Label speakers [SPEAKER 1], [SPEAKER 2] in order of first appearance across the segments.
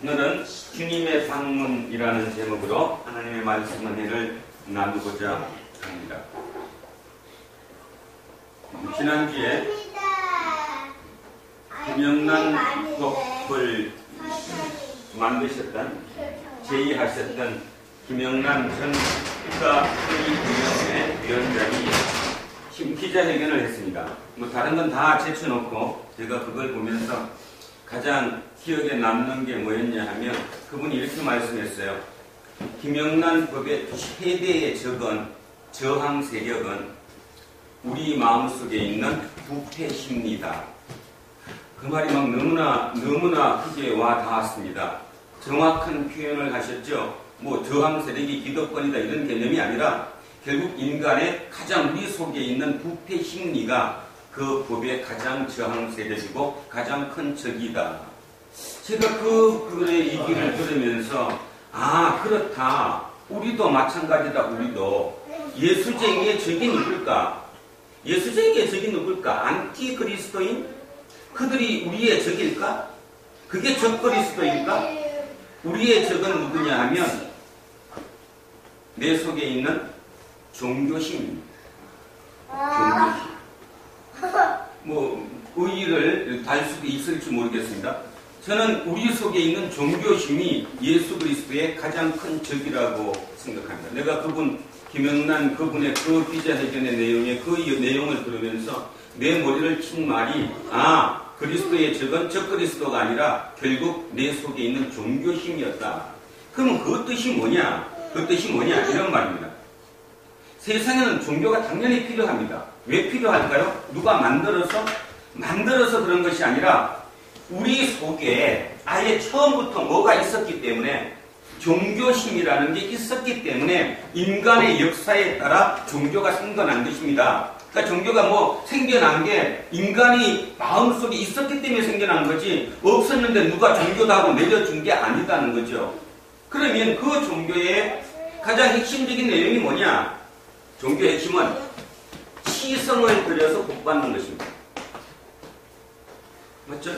[SPEAKER 1] 오늘은 주님의 방문이라는 제목으로 하나님의 말씀 은혜를 나누고자 합니다. 지난주에 김영란 법을 만드셨던, 제의하셨던 김영란 전 국가회의위원회 위원장이 기자회견을 했습니다. 뭐 다른 건 다 제쳐놓고 제가 그걸 보면서 가장 기억에 남는 게 뭐였냐 하면 그분이 이렇게 말씀했어요. 김영란 법의 최대의 저항 세력은 우리 마음속에 있는 부패 심리다. 그 말이 막 너무나 크게 와 닿았습니다. 정확한 표현을 하셨죠. 뭐 저항 세력이 기득권이다 이런 개념이 아니라 결국 인간의 가장 우리 속에 있는 부패 심리가 그 법의 가장 저항 세력이고 가장 큰 적이다. 제가 그 글의 얘기를 들으면서 그렇다. 우리도 마찬가지다. 우리도 예수쟁이의 적이 누굴까? 예수쟁이의 적이 누굴까? 안티 그리스도인? 그들이 우리의 적일까? 그게 적 그리스도일까? 우리의 적은 누구냐 하면 내 속에 있는 종교심입니다. 종교심. 뭐 의의를 달 수도 있을지 모르겠습니다. 저는 우리 속에 있는 종교심이 예수 그리스도의 가장 큰 적이라고 생각합니다. 내가 김영란 그분의 그 기자회견의 내용을 들으면서 내 머리를 친 말이 그리스도의 적은 적 그리스도가 아니라 결국 내 속에 있는 종교심이었다. 그러면 그 뜻이 뭐냐? 이런 말입니다. 세상에는 종교가 당연히 필요합니다. 왜 필요할까요? 누가 만들어서 그런 것이 아니라 우리 속에 아예 처음부터 뭐가 있었기 때문에 종교심이라는 게 있었기 때문에 인간의 역사에 따라 종교가 생겨난 것입니다. 그러니까 종교가 뭐 생겨난 게 인간이 마음속에 있었기 때문에 생겨난 거지 없었는데 누가 종교다 하고 내려준 게 아니다는 거죠. 그러면 그 종교의 가장 핵심적인 내용이 뭐냐? 종교의 핵심은 치성을 들여서 복받는 것입니다. 맞죠?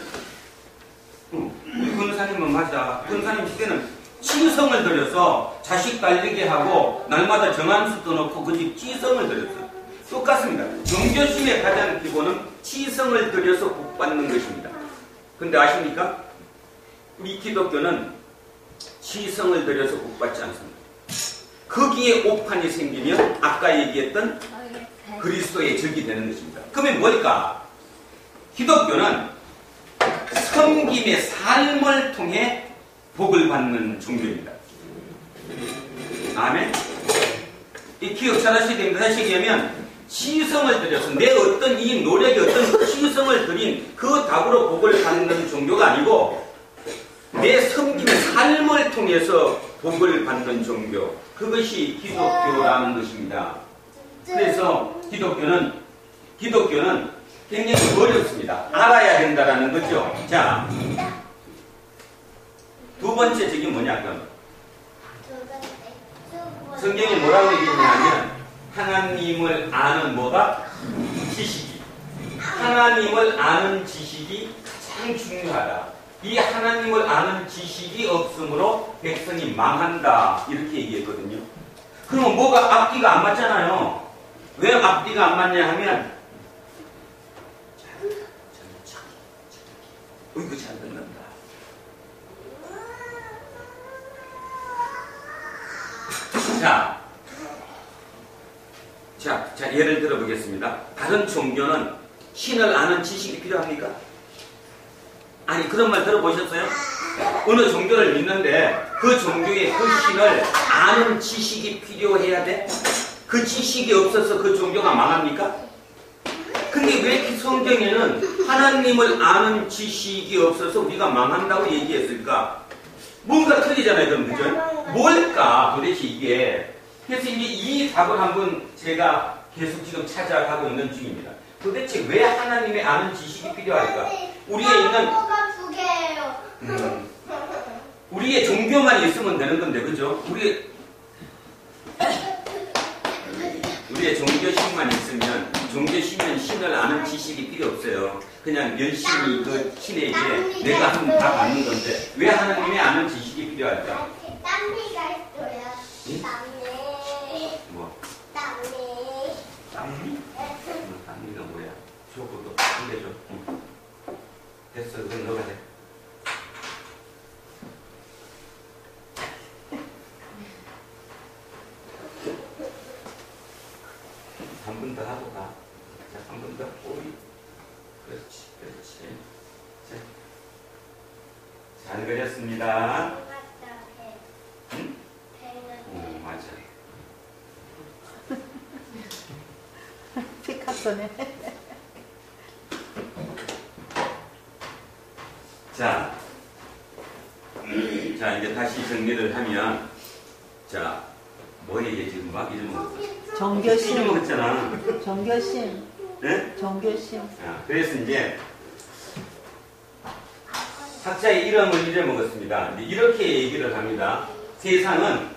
[SPEAKER 1] 우리 권사님은 맞아. 권사님 시대는 치성을 들여서 자식 달리게 하고 날마다 정한수 떠놓고 그 집 치성을 들였어요. 똑같습니다. 종교심의 가장 기본은 치성을 들여서 복받는 것입니다. 근데 아십니까? 우리 기독교는 치성을 들여서 복받지 않습니다. 거기에 오판이 생기면 아까 얘기했던 그리스도의 적이 되는 것입니다. 그러면 뭘까? 기독교는 섬김의 삶을 통해 복을 받는 종교입니다. 아멘? 이 기억 잘 하셔야 됩니다. 다시 얘기하면 치성을 들여서 내 어떤 이 노력에 어떤 치성을 들인 그 답으로 복을 받는 종교가 아니고 내 섬김의 삶을 통해서 복을 받는 종교, 그것이 기독교라는 것입니다. 그래서 기독교는 굉장히 어렵습니다. 알아야 된다라는 거죠. 자, 두 번째 적이 뭐냐 그럼? 성경이 뭐라고 얘기했냐면 하나님을 아는 뭐가? 지식이. 하나님을 아는 지식이 가장 중요하다. 이 하나님을 아는 지식이 없으므로 백성이 망한다. 이렇게 얘기했거든요. 그러면 뭐가 앞뒤가 안 맞잖아요. 왜 앞뒤가 안 맞냐 하면 이거 잘 듣는다. 자, 예를 들어 보겠습니다. 다른 종교는 신을 아는 지식이 필요합니까? 아니, 그런 말 들어보셨어요? 어느 종교를 믿는데 그 종교의 그 신을 아는 지식이 필요해야 돼? 그 지식이 없어서 그 종교가 망합니까? 근데 왜 성경에는 하나님을 아는 지식이 없어서 우리가 망한다고 얘기했을까? 뭔가 틀리잖아요, 그럼, 그죠? 뭘까, 도대체 이게? 그래서 이제 이 답을 한번 제가 계속 지금 찾아가고 있는 중입니다. 도대체 왜 하나님의 아는 지식이 필요할까? 우리의 있는, 우리의 종교만 있으면 되는 건데, 그죠? 우리의 종교심만 있으면 종교시면 신을 아는 지식이 필요 없어요. 그냥 열심히 그 신에게 내가 하면 다 받는 건데 왜 하나님의 아는 지식이 필요할까?
[SPEAKER 2] 땀미가 있어요.
[SPEAKER 1] 응?
[SPEAKER 2] 땀미.
[SPEAKER 1] 뭐?
[SPEAKER 2] 땀미.
[SPEAKER 1] 땀미? 땀미가 뭐야? 저거도 안 되죠. 응. 됐어, 그건 너가 돼. 한 번 더 하고 가. 자, 한 번 더. 오이. 그렇지, 그렇지. 자, 잘 그렸습니다. 응? 맞아.
[SPEAKER 3] 피카소네.
[SPEAKER 1] 자, 자, 이제 다시 정리를 하면, 자, 뭐에 얘기 지금 막 잊어먹었어?
[SPEAKER 3] 정교심.
[SPEAKER 1] 잊어먹었잖아.
[SPEAKER 3] 정교심.
[SPEAKER 1] 네?
[SPEAKER 3] 정교심.
[SPEAKER 1] 그래서 이제, 학자의 이름을 잊어먹었습니다. 이렇게 얘기를 합니다. 세상은,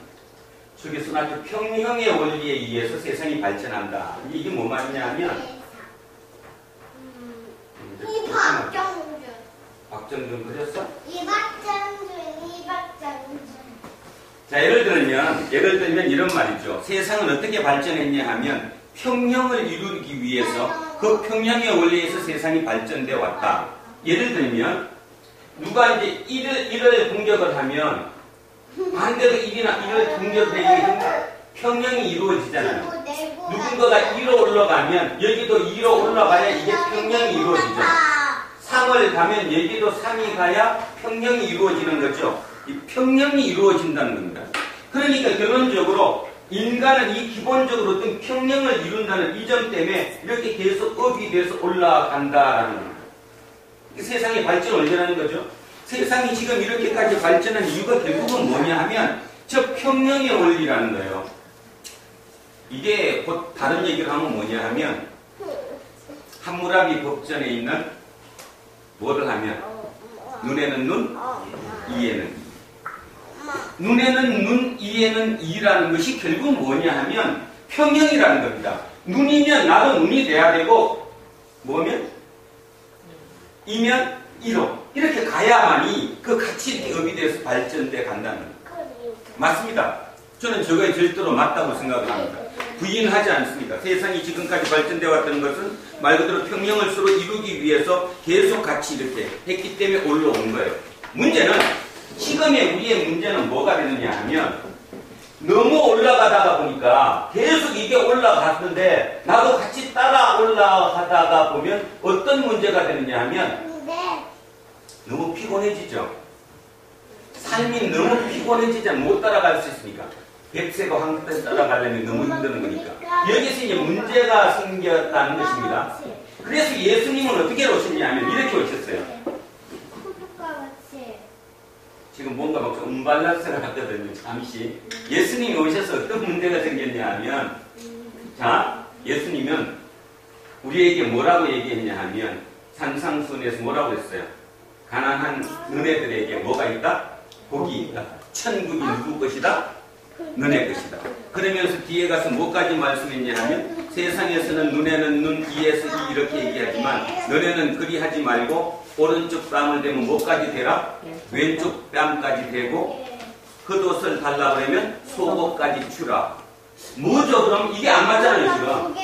[SPEAKER 1] 저기 소나트 평형의 원리에 의해서 세상이 발전한다. 이게 뭐 말이냐 하면,
[SPEAKER 2] 이 박정준.
[SPEAKER 1] 박정준 그렸어?
[SPEAKER 2] 이 박정준.
[SPEAKER 1] 자, 예를 들면 이런 말이죠. 세상은 어떻게 발전했냐 하면 평형을 이루기 위해서 그 평형의 원리에서 세상이 발전되어 왔다. 예를 들면 누가 이제 1을 공격을 하면 반대로 1을 공격되면 평형이 이루어지잖아요. 누군가가 2로 올라가면 여기도 2로 올라가야 이게 평형이 이루어지죠. 3을 가면 여기도 3이 가야 평형이 이루어지는 거죠. 이 평형이 이루어진다는 겁니다. 그러니까 결론적으로 인간은 이 기본적으로 어떤 평형을 이룬다는 이 점 때문에 이렇게 계속 업이 돼서 올라간다라는 겁니다. 세상의 발전을 언제라는 거죠? 세상이 지금 이렇게까지 발전한 이유가 결국은 뭐냐 하면 저 평형의 원리라는 거예요. 이게 곧 다른 얘기를 하면 뭐냐 하면 함무라비 법전에 있는 뭐를 하면 눈에는 눈, 이에는 이. 눈에는 눈, 이에는 이라는 것이 결국 뭐냐 하면 평형이라는 겁니다. 눈이면 나도 눈이 돼야 되고 뭐면? 이면 이로 이렇게 가야만이 그 같이 이렇게 업이 돼서 발전돼 간다는 겁니다. 맞습니다. 저는 저거에 절대로 맞다고 생각을 합니다. 부인하지 않습니다. 세상이 지금까지 발전되어 왔다는 것은 말 그대로 평형을 서로 이루기 위해서 계속 같이 이렇게 했기 때문에 올라온 거예요. 문제는 지금의 우리의 문제는 뭐가 되느냐 하면 너무 올라가다가 보니까 계속 이게 올라갔는데 나도 같이 따라 올라가다가 보면 어떤 문제가 되느냐 하면 너무 피곤해지죠. 삶이 너무 피곤해지지 못 따라갈 수 있으니까 백세가 황급해서 따라가려면 너무 힘드는 거니까 여기서 이제 문제가 생겼다는 것입니다. 그래서 예수님은 어떻게 오셨냐 하면 이렇게 오셨어요. 지금 뭔가 막 음발락스를 하거든요. 잠시 예수님이 오셔서 어떤 문제가 생겼냐 하면 자, 예수님은 우리에게 뭐라고 얘기했냐 하면 산상수훈에서 뭐라고 했어요? 가난한 너네들에게 뭐가 있다? 복이 있다. 천국이 누구 것이다? 너네 것이다. 그러면서 뒤에 가서 뭐까지 말씀했냐 하면 세상에서는 눈에는 눈, 이에서 이 이렇게 얘기하지만 너네는 그리 하지 말고 오른쪽 뺨을 대면 뭐까지 되라? 왼쪽 뺨까지 대고 겉옷을 달라 그러면 속옷까지 주라. 뭐죠 그럼? 이게 안 맞잖아요 지금.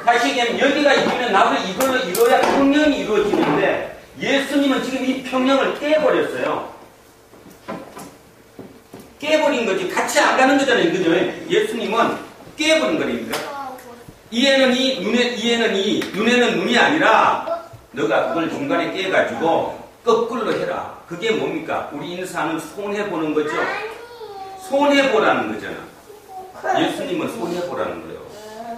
[SPEAKER 1] 다시 얘기하면 여기가 있으면 나도 이걸로 이뤄야 평형이 이루어지는데 예수님은 지금 이 평형을 깨버렸어요. 깨버린 거지. 같이 안 가는 거잖아요. 그죠? 예수님은 깨버린 거니까. 이에는 이, 이에는 이, 눈에는 눈이 아니라 너가 그걸 중간에 깨가지고 거꾸로 해라. 그게 뭡니까? 우리 인사는 손해보는 거죠. 손해보라는 거잖아. 예수님은 손해보라는 거예요.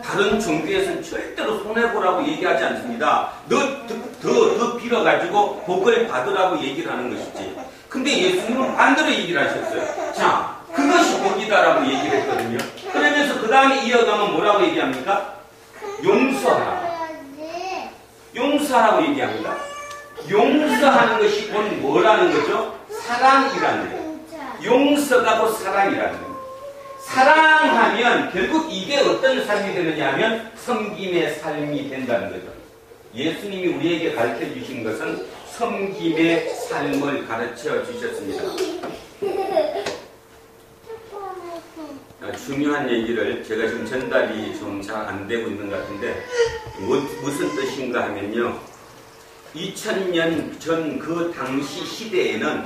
[SPEAKER 1] 다른 종교에서는 절대로 손해보라고 얘기하지 않습니다. 더 빌어가지고 복을 받으라고 얘기를 하는 것이지. 근데 예수님은 반대로 얘기를 하셨어요. 자, 그것이 복이다라고 얘기를 했거든요. 그러면서 그 다음에 이어가면 뭐라고 얘기합니까? 용서하라. 용서하라고 얘기합니다. 용서하는 것이 곧 뭐라는 거죠? 사랑이라는 거예요. 용서가 곧 사랑이라는 거예요. 사랑하면 결국 이게 어떤 삶이 되느냐 하면 섬김의 삶이 된다는 거죠. 예수님이 우리에게 가르쳐 주신 것은 섬김의 삶을 가르쳐 주셨습니다. 중요한 얘기를 제가 지금 전달이 좀 잘 안 되고 있는 것 같은데 무슨 뜻인가 하면요. 2000년 전 그 당시 시대에는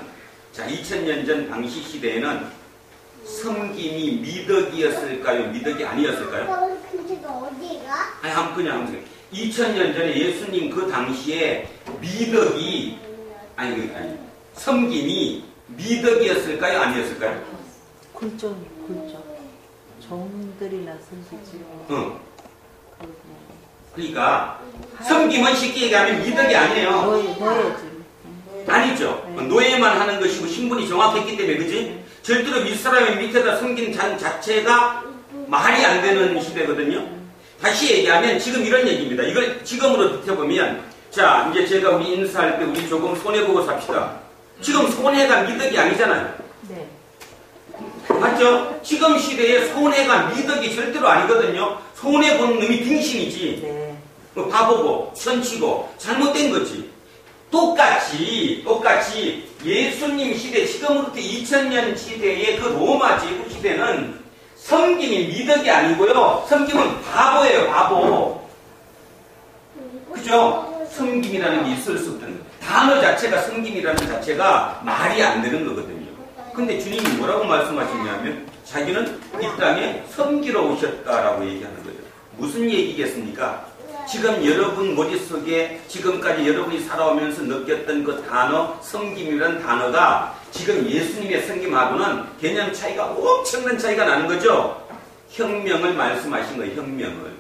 [SPEAKER 1] 2000년 전 당시 시대에는 섬김이 미덕이었을까요? 미덕이 아니었을까요?
[SPEAKER 2] 근데 너 어디가?
[SPEAKER 1] 아니 그냥 2000년 전에 예수님 그 당시에 미덕이 아니 섬김이 미덕이었을까요? 아니었을까요?
[SPEAKER 3] 굴종. 종들이나 섬기지요.
[SPEAKER 1] 그러니까 섬김은 쉽게 얘기하면 미덕이 아니에요.
[SPEAKER 3] 노예지.
[SPEAKER 1] 아니죠.
[SPEAKER 3] 네.
[SPEAKER 1] 노예만 하는 것이고 신분이 정확했기 때문에 그지? 절대로 윗사람의 밑에다 섬긴 자체가 말이 안 되는 시대거든요. 다시 얘기하면 지금 이런 얘기입니다. 이걸 지금으로 비춰보면 자 이제 제가 우리 인사할 때 우리 조금 손해보고 삽시다. 지금 손해가 미덕이 아니잖아요.
[SPEAKER 3] 네.
[SPEAKER 1] 맞죠? 지금 시대에 손해가 미덕이 절대로 아니거든요. 손해본 놈이 빙신이지.
[SPEAKER 3] 네.
[SPEAKER 1] 뭐 바보고 천치고 잘못된 거지. 똑같이 예수님 시대 지금으로부터 2000년 시대의 그 로마 제국 시대는 섬김이 미덕이 아니고요. 섬김은 바보예요. 바보. 그죠? 섬김이라는 게 있을 수 없다는 거예요. 단어 자체가 섬김이라는 자체가 말이 안 되는 거거든요. 근데 주님이 뭐라고 말씀하시냐면 자기는 이 땅에 섬기러 오셨다라고 얘기하는 거예요. 무슨 얘기겠습니까? 지금 여러분 머릿속에 지금까지 여러분이 살아오면서 느꼈던 그 단어 섬김이라는 단어가 지금 예수님의 섬김하고는 개념 차이가 엄청난 차이가 나는 거죠. 혁명을 말씀하신 거예요. 혁명을.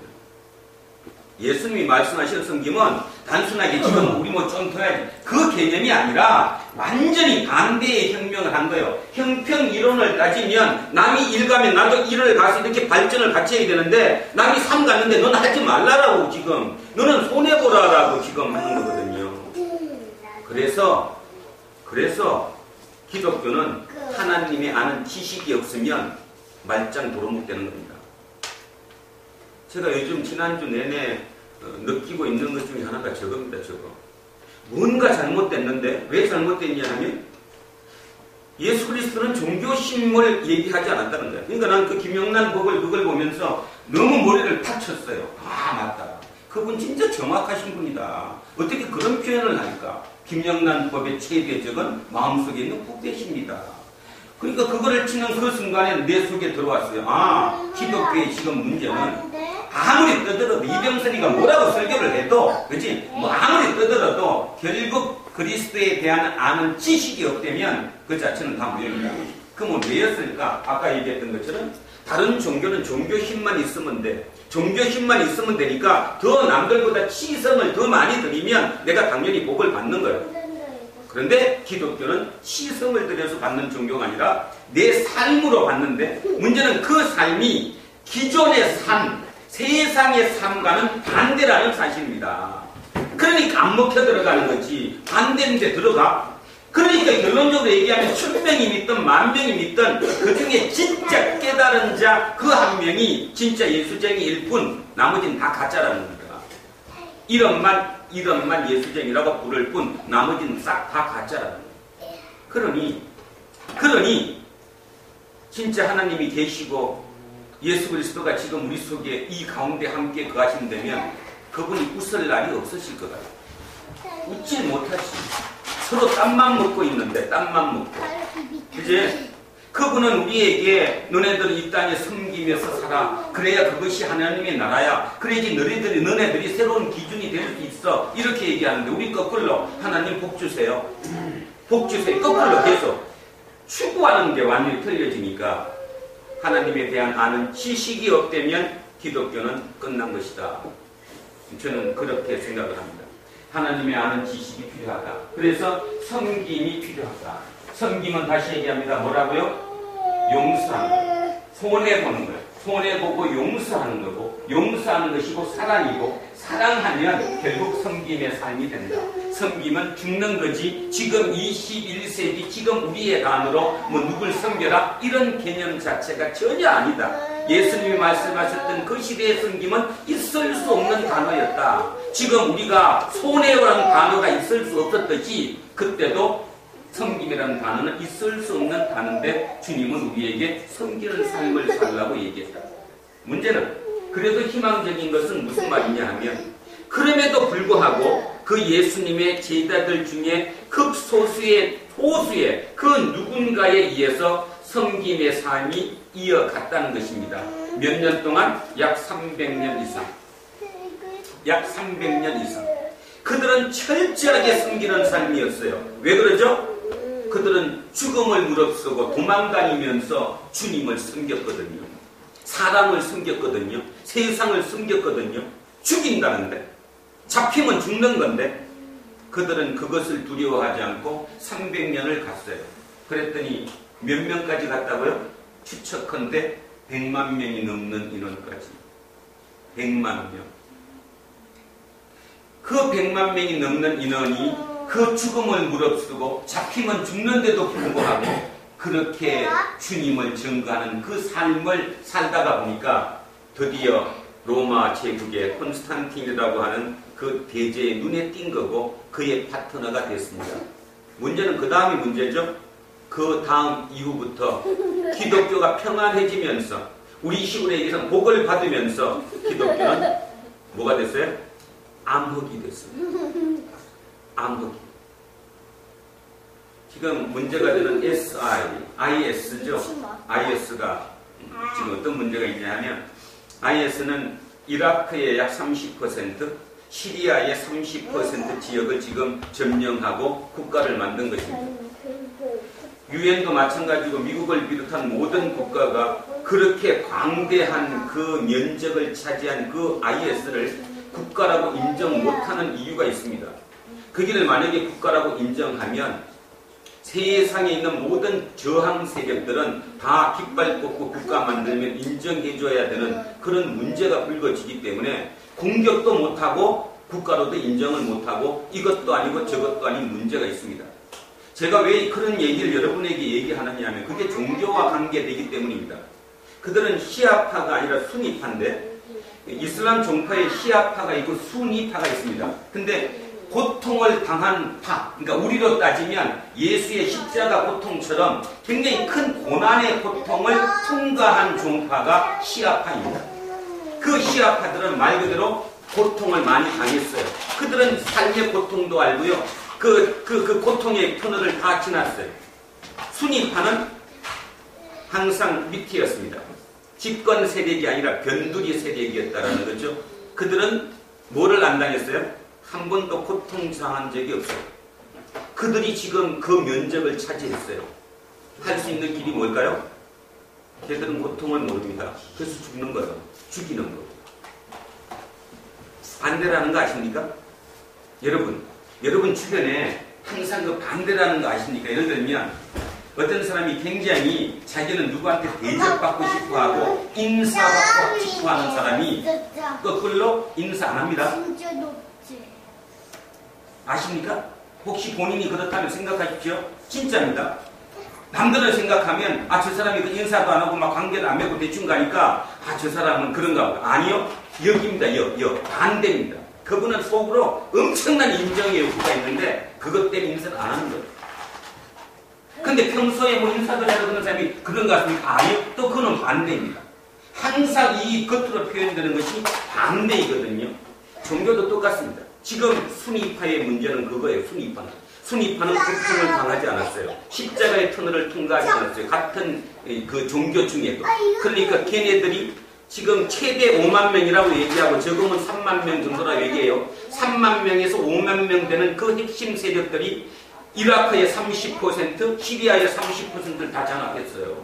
[SPEAKER 1] 예수님이 말씀하신 섬김은 단순하게 지금 우리 뭐 좀 더 해야지 그 개념이 아니라 완전히 반대의 혁명을 한 거예요. 형평 이론을 따지면 남이 일 가면 나도 일을 가서 이렇게 발전을 같이 해야 되는데 남이 삶 갔는데 너는 하지 말라라고 지금 너는 손해보라라고 지금 하는 거거든요. 그래서 기독교는 하나님의 아는 지식이 없으면 말짱 도루묵 되는 겁니다. 제가 요즘 지난주 내내 느끼고 있는 것 중에 하나가 저겁니다. 저거. 뭔가 잘못됐는데 왜 잘못됐냐 하면 예수 그리스도는 종교심을 얘기하지 않았다는 거예요. 그러니까 난 그 김영란 법을 그걸 보면서 너무 머리를 탁쳤어요. 아 맞다. 그분 진짜 정확하신 분이다. 어떻게 그런 표현을 할까? 김영란 법의 최대적은 마음속에 있는 복되십니다. 그러니까 그거를 치는 그 순간에 내 속에 들어왔어요. 아 기독교의 지금 문제는 아무리 떠들어도 이병선이가 뭐라고 설교를 해도 그렇지? 뭐 아무리 떠들어도 결국 그리스도에 대한 아는 지식이 없다면 그 자체는 다 무용이다. 그러면 왜였을까? 아까 얘기했던 것처럼 다른 종교는 종교 힘만 있으면 돼. 종교 힘만 있으면 되니까 더 남들보다 치성을 더 많이 드리면 내가 당연히 복을 받는 거예요. 그런데 기독교는 치성을 들여서 받는 종교가 아니라 내 삶으로 받는데 문제는 그 삶이 기존의 삶, 세상의 삶과는 반대라는 사실입니다. 그러니까 안 먹혀 들어가는 거지. 반대인데 들어가. 그러니까 결론적으로 얘기하면 1000명이 믿든 10,000명이 믿든 그 중에 진짜 깨달은 자 그 한 명이 진짜 예수쟁이일 뿐 나머지는 다 가짜라는 겁니다. 이런만 예수쟁이라고 부를 뿐 나머지는 싹 다 가짜라는 거예요. 그러니 진짜 하나님이 계시고 예수 그리스도가 지금 우리 속에 이 가운데 함께 거하신다면 그분이 웃을 날이 없으실 것 같아요. 웃지 못하지. 서로 땀만 먹고 있는데 땀만 먹고. 그지? 그분은 우리에게 너네들은 이 땅에 섬기면서 살아. 그래야 그것이 하나님의 나라야. 그래야지 너네들이 새로운 기준이 될 수 있어. 이렇게 얘기하는데 우리 거꾸로 하나님 복 주세요. 복 주세요. 거꾸로 계속 추구하는 게 완전히 틀려지니까 하나님에 대한 아는 지식이 없다면 기독교는 끝난 것이다. 저는 그렇게 생각을 합니다. 하나님의 아는 지식이 필요하다. 그래서 섬김이 필요하다. 섬김은 다시 얘기합니다. 뭐라고요? 용서하는 거예요. 손해보는 거예요. 손해보고 용서하는 거고 용서하는 것이고 사랑이고 사랑하면 결국 섬김의 삶이 된다. 섬기면 죽는 거지 지금 21세기 지금 우리의 단어로 뭐 누굴 섬겨라 이런 개념 자체가 전혀 아니다. 예수님이 말씀하셨던 그 시대의 섬김은 있을 수 없는 단어였다. 지금 우리가 손해라는 단어가 있을 수 없었듯이 그때도 섬김이라는 단어는 있을 수 없는 단어인데 주님은 우리에게 섬기는 삶을 살라고 얘기했다. 문제는 그래도 희망적인 것은 무슨 말이냐 하면 그럼에도 불구하고 그 예수님의 제자들 중에 극소수의 소수의 그 누군가에 의해서 섬김의 삶이 이어갔다는 것입니다. 몇 년 동안? 약 300년 이상. 약 300년 이상. 그들은 철저하게 섬기는 삶이었어요. 왜 그러죠? 그들은 죽음을 무릅쓰고 도망다니면서 주님을 섬겼거든요. 사람을 섬겼거든요. 세상을 섬겼거든요. 죽인다는데 잡히면 죽는 건데 그들은 그것을 두려워하지 않고 300년을 갔어요. 그랬더니 몇 명까지 갔다고요? 추측컨대 100만 명이 넘는 인원까지. 100만 명. 그 100만 명이 넘는 인원이 그 죽음을 무릅쓰고 잡히면 죽는데도 불구하고 그렇게 주님을 증거하는 그 삶을 살다가 보니까 드디어 로마 제국의 콘스탄틴이라고 하는 그 대제의 눈에 띈 거고 그의 파트너가 됐습니다. 문제는 그 다음이 문제죠. 그 다음 이후부터 기독교가 평안해지면서 우리 식으로 얘기해서 복을 받으면서 기독교는 뭐가 됐어요? 암흑이 됐습니다. 암흑이. 지금 문제가 되는 IS죠. IS가 지금 어떤 문제가 있냐 하면 IS는 이라크의 약 30%, 시리아의 30% 지역을 지금 점령하고 국가를 만든 것입니다. 유엔도 마찬가지고 미국을 비롯한 모든 국가가 그렇게 광대한 그 면적을 차지한 그 IS를 국가라고 인정 못하는 이유가 있습니다. 거기를 만약에 국가라고 인정하면 세상에 있는 모든 저항 세력들은 다 깃발 꽂고 국가 만들면 인정해줘야 되는 그런 문제가 불거지기 때문에 공격도 못하고 국가로도 인정을 못하고 이것도 아니고 저것도 아닌 문제가 있습니다. 제가 왜 그런 얘기를 여러분에게 얘기하느냐 하면 그게 종교와 관계되기 때문입니다. 그들은 시아파가 아니라 수니파인데 이슬람 종파에 시아파가 있고 수니파가 있습니다. 근데 고통을 당한 파, 그러니까 우리로 따지면 예수의 십자가 고통처럼 굉장히 큰 고난의 고통을 통과한 종파가 시아파입니다. 그 시아파들은 말 그대로 고통을 많이 당했어요. 그들은 삶의 고통도 알고요. 그 고통의 터널을 다 지났어요. 수니파는 항상 밑이었습니다. 집권 세력이 아니라 변두리 세력이었다는 거죠. 그들은 뭐를 안 당했어요? 한 번도 고통당한 적이 없어요. 그들이 지금 그 면적을 차지했어요. 할 수 있는 길이 뭘까요? 걔들은 고통을 모릅니다. 그래서 죽는 거예요. 죽이는 거. 반대라는 거 아십니까? 여러분 주변에 항상 그 반대라는 거 아십니까? 예를 들면 어떤 사람이 굉장히 자기는 누구한테 대접받고 싶어하고 인사받고 싶어하는 사람이 거꾸로 인사 안 합니다.
[SPEAKER 2] 진짜 높지.
[SPEAKER 1] 아십니까? 혹시 본인이 그렇다면 생각하십시오. 진짜입니다. 남들을 생각하면 저 사람이 그 인사도 안 하고 막 관계도 안 맺고 대충 가니까 저 사람은 그런가 보다. 아니요. 여기입니다. 반대입니다. 그분은 속으로 엄청난 인정의 욕구가 있는데 그것 때문에 인사를 안 하는 거예요. 근데 평소에 뭐 인사도 해야 되는 사람이 그런 것 같습니까? 아니요. 또 그건 반대입니다. 항상 이 겉으로 표현되는 것이 반대이거든요. 종교도 똑같습니다. 지금 순위파의 문제는 그거예요. 순위파는 고통을 당하지 않았어요. 십자가의 터널을 통과하지 않았어요. 같은 그 종교 중에도. 그러니까 걔네들이 지금 최대 5만 명이라고 얘기하고 적으면 3만 명 정도라고 얘기해요. 3만 명에서 5만 명 되는 그 핵심 세력들이 이라크의 30%, 시리아의 30%를 다 장악했어요.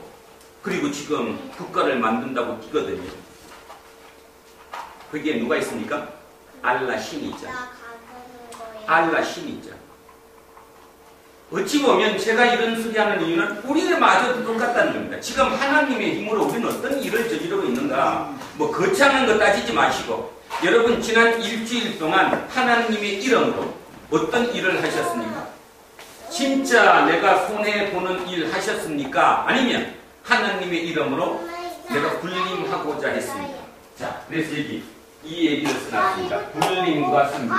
[SPEAKER 1] 그리고 지금 국가를 만든다고 뛰거든요. 거기에 누가 있습니까? 알라 신이 있잖아요. 알라 신이 있잖아요. 어찌 보면 제가 이런 소리 하는 이유는 우리마저도 똑같다는 겁니다. 지금 하나님의 힘으로 우리는 어떤 일을 저지르고 있는가, 뭐 거창한 거 따지지 마시고 여러분 지난 일주일 동안 하나님의 이름으로 어떤 일을 하셨습니까? 진짜 내가 손해보는 일 하셨습니까? 아니면 하나님의 이름으로 내가 불림하고자 했습니까? 자, 그래서 이 얘기를 써놨습니다. 불림과 섬김.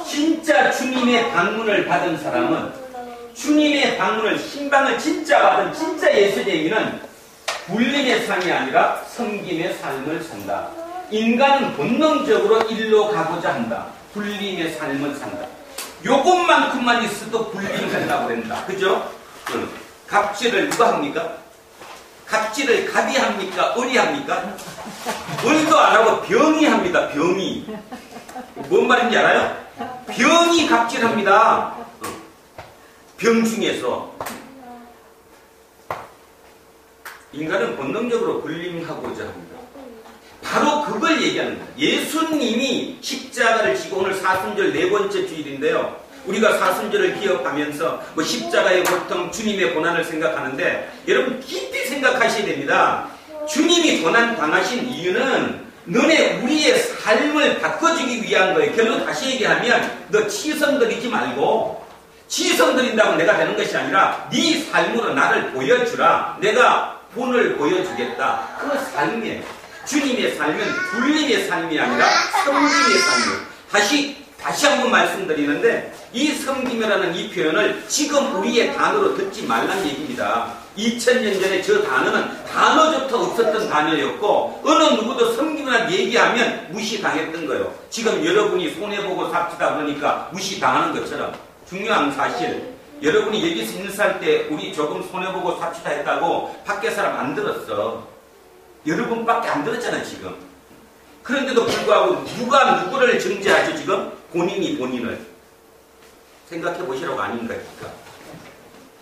[SPEAKER 1] 진짜 주님의 방문을 받은 사람은, 주님의 방문을, 신방을 진짜 받은 진짜 예수쟁이는 불림의 삶이 아니라 섬김의 삶을 산다. 인간은 본능적으로 일로 가고자 한다. 불림의 삶을 산다. 요것만큼만 있어도 불림한다고 그런다. 그죠? 갑질을 누가 합니까? 갑질을 갑이 합니까? 을이 합니까? 을도 안 하고 병이 합니다. 병이. 뭔 말인지 알아요? 병이 갑질합니다. 병 중에서. 인간은 본능적으로 불림하고자 합니다. 바로 그걸 얘기하는 거예요. 예수님이 십자가를 지고, 오늘 사순절 네 번째 주일인데요. 우리가 사순절을 기억하면서 십자가의 고통, 주님의 고난을 생각하는데 여러분 깊이 생각하셔야 됩니다. 주님이 고난 당하신 이유는 너네 우리의 삶을 바꿔주기 위한 거예요. 결론 다시 얘기하면 너 치성들이지 말고, 치성들인다고 내가 되는 것이 아니라 네 삶으로 나를 보여주라. 내가 본을 보여주겠다. 그 삶이에요. 주님의 삶은 불림의 삶이 아니라 섬김의 삶이에요. 다시 한번 말씀드리는데, 이 섬김이라는 이 표현을 지금 우리의 단어로 듣지 말란 얘기입니다. 2000년 전에 저 단어는 단어조차 없었던 단어였고, 어느 누구도 섬김이라는 얘기하면 무시당했던 거예요. 지금 여러분이 손해보고 삽시다 그러니까 무시당하는 것처럼. 중요한 사실, 여러분이 여기서 인사할 때 우리 조금 손해보고 삽시다 했다고 밖에 사람 안 들었어. 여러분밖에 안 들었잖아 지금. 그런데도 불구하고 누가 누구를 정죄하죠 지금? 본인이 본인을. 생각해 보시라고 아닌가.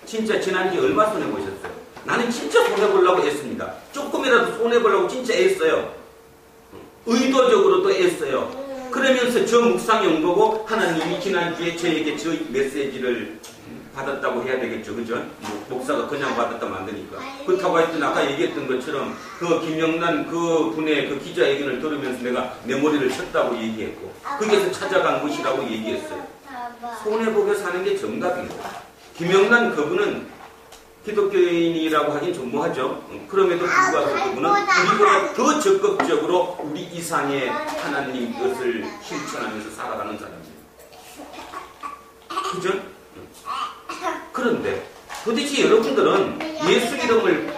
[SPEAKER 1] 진짜 지난주에 얼마 손해보셨어요? 나는 진짜 손해보려고 했습니다. 조금이라도 손해보려고 진짜 애써요. 의도적으로도 애써요. 그러면서 저 묵상용 보고 하나님이 지난주에 저에게 저 메시지를 받았다고 해야 되겠죠. 그죠? 목사가 그냥 받았다면 안 되니까. 그렇다고 하여튼 아까 얘기했던 것처럼 그 김영란 그 분의 그 기자회견을 들으면서 내가 내 머리를 쳤다고 얘기했고, 거기에서 찾아간 것이라고 얘기했어요. 손해보게 사는 게 정답입니다. 김영란 그분은 기독교인이라고 하긴 좀 뭐하죠. 그럼에도 불구하고 그분은 우리보다 더 적극적으로 우리 이상의 하나님 것을 실천하면서 살아가는 사람입니다. 그죠? 그런데 도대체 여러분들은 예수 이름을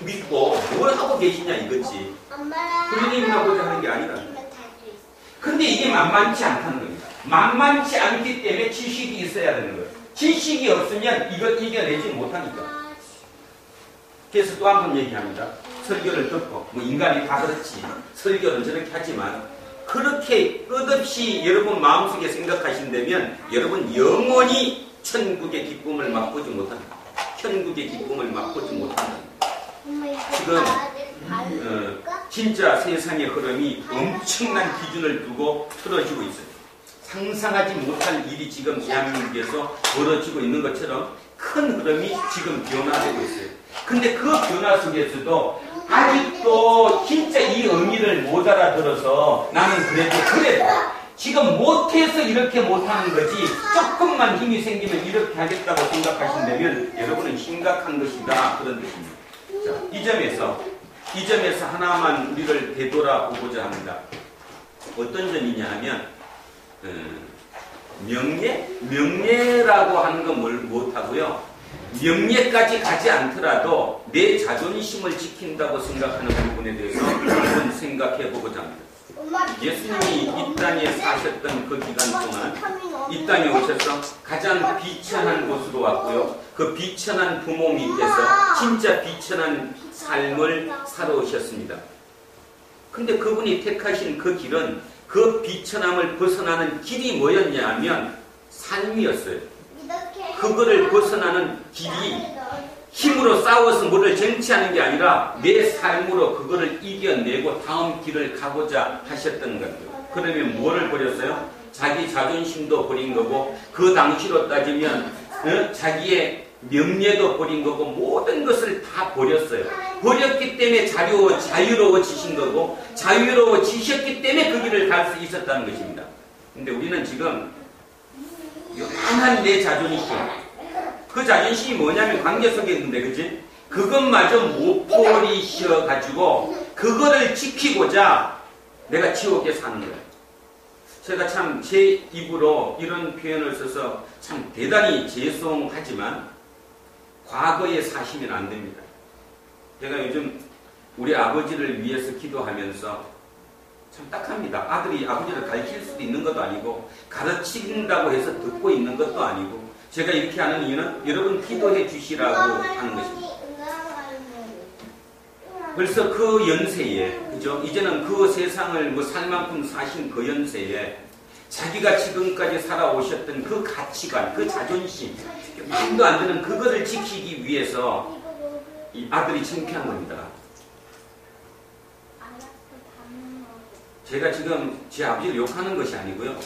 [SPEAKER 1] 믿고 뭘 하고 계시냐 이거지. 불림하고자 하는 게 아니라. 근데 이게 만만치 않다는 겁니다. 만만치 않기 때문에 지식이 있어야 되는 거예요. 지식이 없으면 이걸 이겨내지 못하니까. 그래서 또 한 번 얘기합니다. 설교를 듣고, 인간이 다 그렇지. 설교는 저렇게 하지만, 그렇게 끝없이 여러분 마음속에 생각하신다면, 여러분 영원히 천국의 기쁨을 맛보지 못한다. 천국의 기쁨을 맛보지 못한다. 지금 진짜 세상의 흐름이 엄청난 기준을 두고 틀어지고 있어요. 상상하지 못할 일이 지금 대한민국에서 벌어지고 있는 것처럼 큰 흐름이 지금 변화되고 있어요. 근데 그 변화 속에서도 아직도 진짜 이 의미를 못 알아들어서 나는 그래도 지금 못해서 이렇게 못하는 거지, 조금만 힘이 생기면 이렇게 하겠다고 생각하신다면 여러분은 심각한 것이다, 그런 뜻입니다. 자, 이 점에서 하나만 우리를 되돌아보고자 합니다. 어떤 점이냐 하면 명예라고 하는 건 뭘 못하고요, 명예까지 가지 않더라도 내 자존심을 지킨다고 생각하는 부분에 대해서 한번 생각해 보고자 합니다. 예수님이 이 땅에 사셨던 그 기간 동안 이 땅에 오셔서 가장 비천한 곳으로 왔고요, 그 비천한 부모 밑에서 진짜 비천한 삶을 살아오셨습니다. 근데 그분이 택하신 그 길은, 그 비천함을 벗어나는 길이 뭐였냐 하면 삶이었어요. 그거를 벗어나는 길이 힘으로 싸워서 뭐를 쟁취하는 게 아니라 내 삶으로 그거를 이겨내고 다음 길을 가고자 하셨던 거예요. 그러면 뭐를 버렸어요? 자기 자존심도 버린 거고, 그 당시로 따지면 자기의 명예도 버린 거고, 모든 것을 다 버렸어요. 버렸기 때문에 자유로워지신 거고, 자유로워지셨기 때문에 그 길을 갈 수 있었다는 것입니다. 근데 우리는 지금 요만한 내 자존심. 그 자존심이 뭐냐면 관계 속에 있는데, 그치? 그것마저 못 버리셔가지고, 그거를 지키고자 내가 지옥에 사는 거예요. 제가 참 제 입으로 이런 표현을 써서 참 대단히 죄송하지만, 과거에 사시면 안 됩니다. 제가 요즘 우리 아버지를 위해서 기도하면서 참 딱합니다. 아들이 아버지를 가르칠 수도 있는 것도 아니고 가르친다고 해서 듣고 있는 것도 아니고 제가 이렇게 하는 이유는 여러분 기도해 주시라고 하는 것입니다. 벌써 그 연세에, 그죠? 이제는 그 세상을 뭐 살 만큼 사신 그 연세에 자기가 지금까지 살아오셨던 그 가치관, 그 자존심, 말도 안 되는 그거를 지키기 위해서 이 아들이 창피한 겁니다. 제가 지금 제 아버지를 욕하는 것이 아니고요.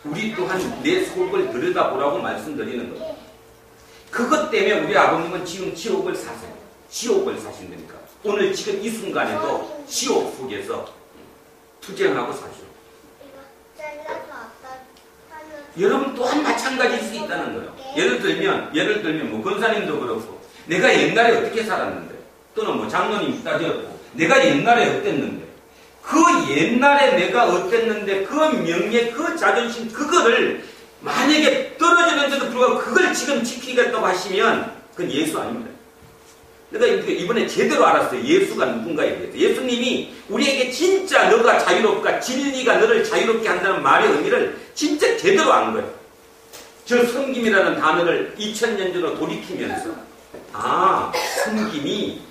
[SPEAKER 1] 우리 또한 내 속을 들여다보라고 말씀드리는 거예요. 그것 때문에 우리 아버님은 지금 지옥을 사세요. 지옥을 사신다니까. 오늘 지금 이 순간에도 지옥 속에서 투쟁하고 사죠. 여러분 또한 마찬가지일 수 있다는 거예요. 예를 들면 뭐 권사님도 그렇고 내가 옛날에 어떻게 살았는데 또는 뭐 장로님 따지었고 내가 옛날에 어땠는데 그 옛날에 내가 어땠는데 그 명예 그 자존심 그거를 만약에 떨어지는데도 불구하고 그걸 지금 지키겠다고 하시면 그건 예수 아닙니다. 내가 이번에 제대로 알았어요. 예수가 누군가에 대해서. 예수님이 우리에게 진짜 너가 자유롭고 진리가 너를 자유롭게 한다는 말의 의미를 진짜 제대로 안 거예요. 저 섬김이라는 단어를 2000년 전으로 돌이키면서 섬김이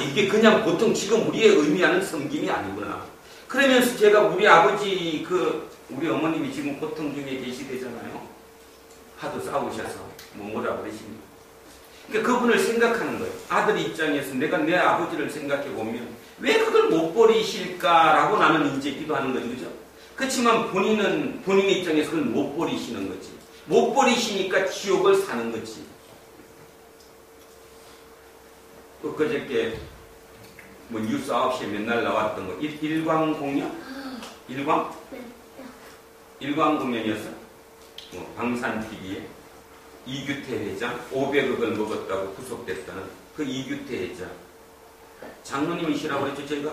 [SPEAKER 1] 이게 그냥 보통 지금 우리의 의미하는 섬김이 아니구나. 그러면서 제가 우리 아버지 우리 어머님이 지금 고통 중에 계시대잖아요. 하도 싸우셔서 뭐라 그러십니까? 그러니까 그분을 생각하는 거예요. 아들 입장에서 내가 내 아버지를 생각해 보면 왜 그걸 못 버리실까라고 나는 이제 기도하는 거죠. 그죠? 그렇지만 본인의 입장에서 그걸 못 버리시는 거지. 못 버리시니까 지옥을 사는 거지. 그저께 뭐 뉴스 9시에 맨날 나왔던 거 일광공연? 일광공연이었어? 방산TV에 이규태 회장 500억을 먹었다고 구속됐다는 그 이규태 회장 장로님이시라고 그랬죠. 제가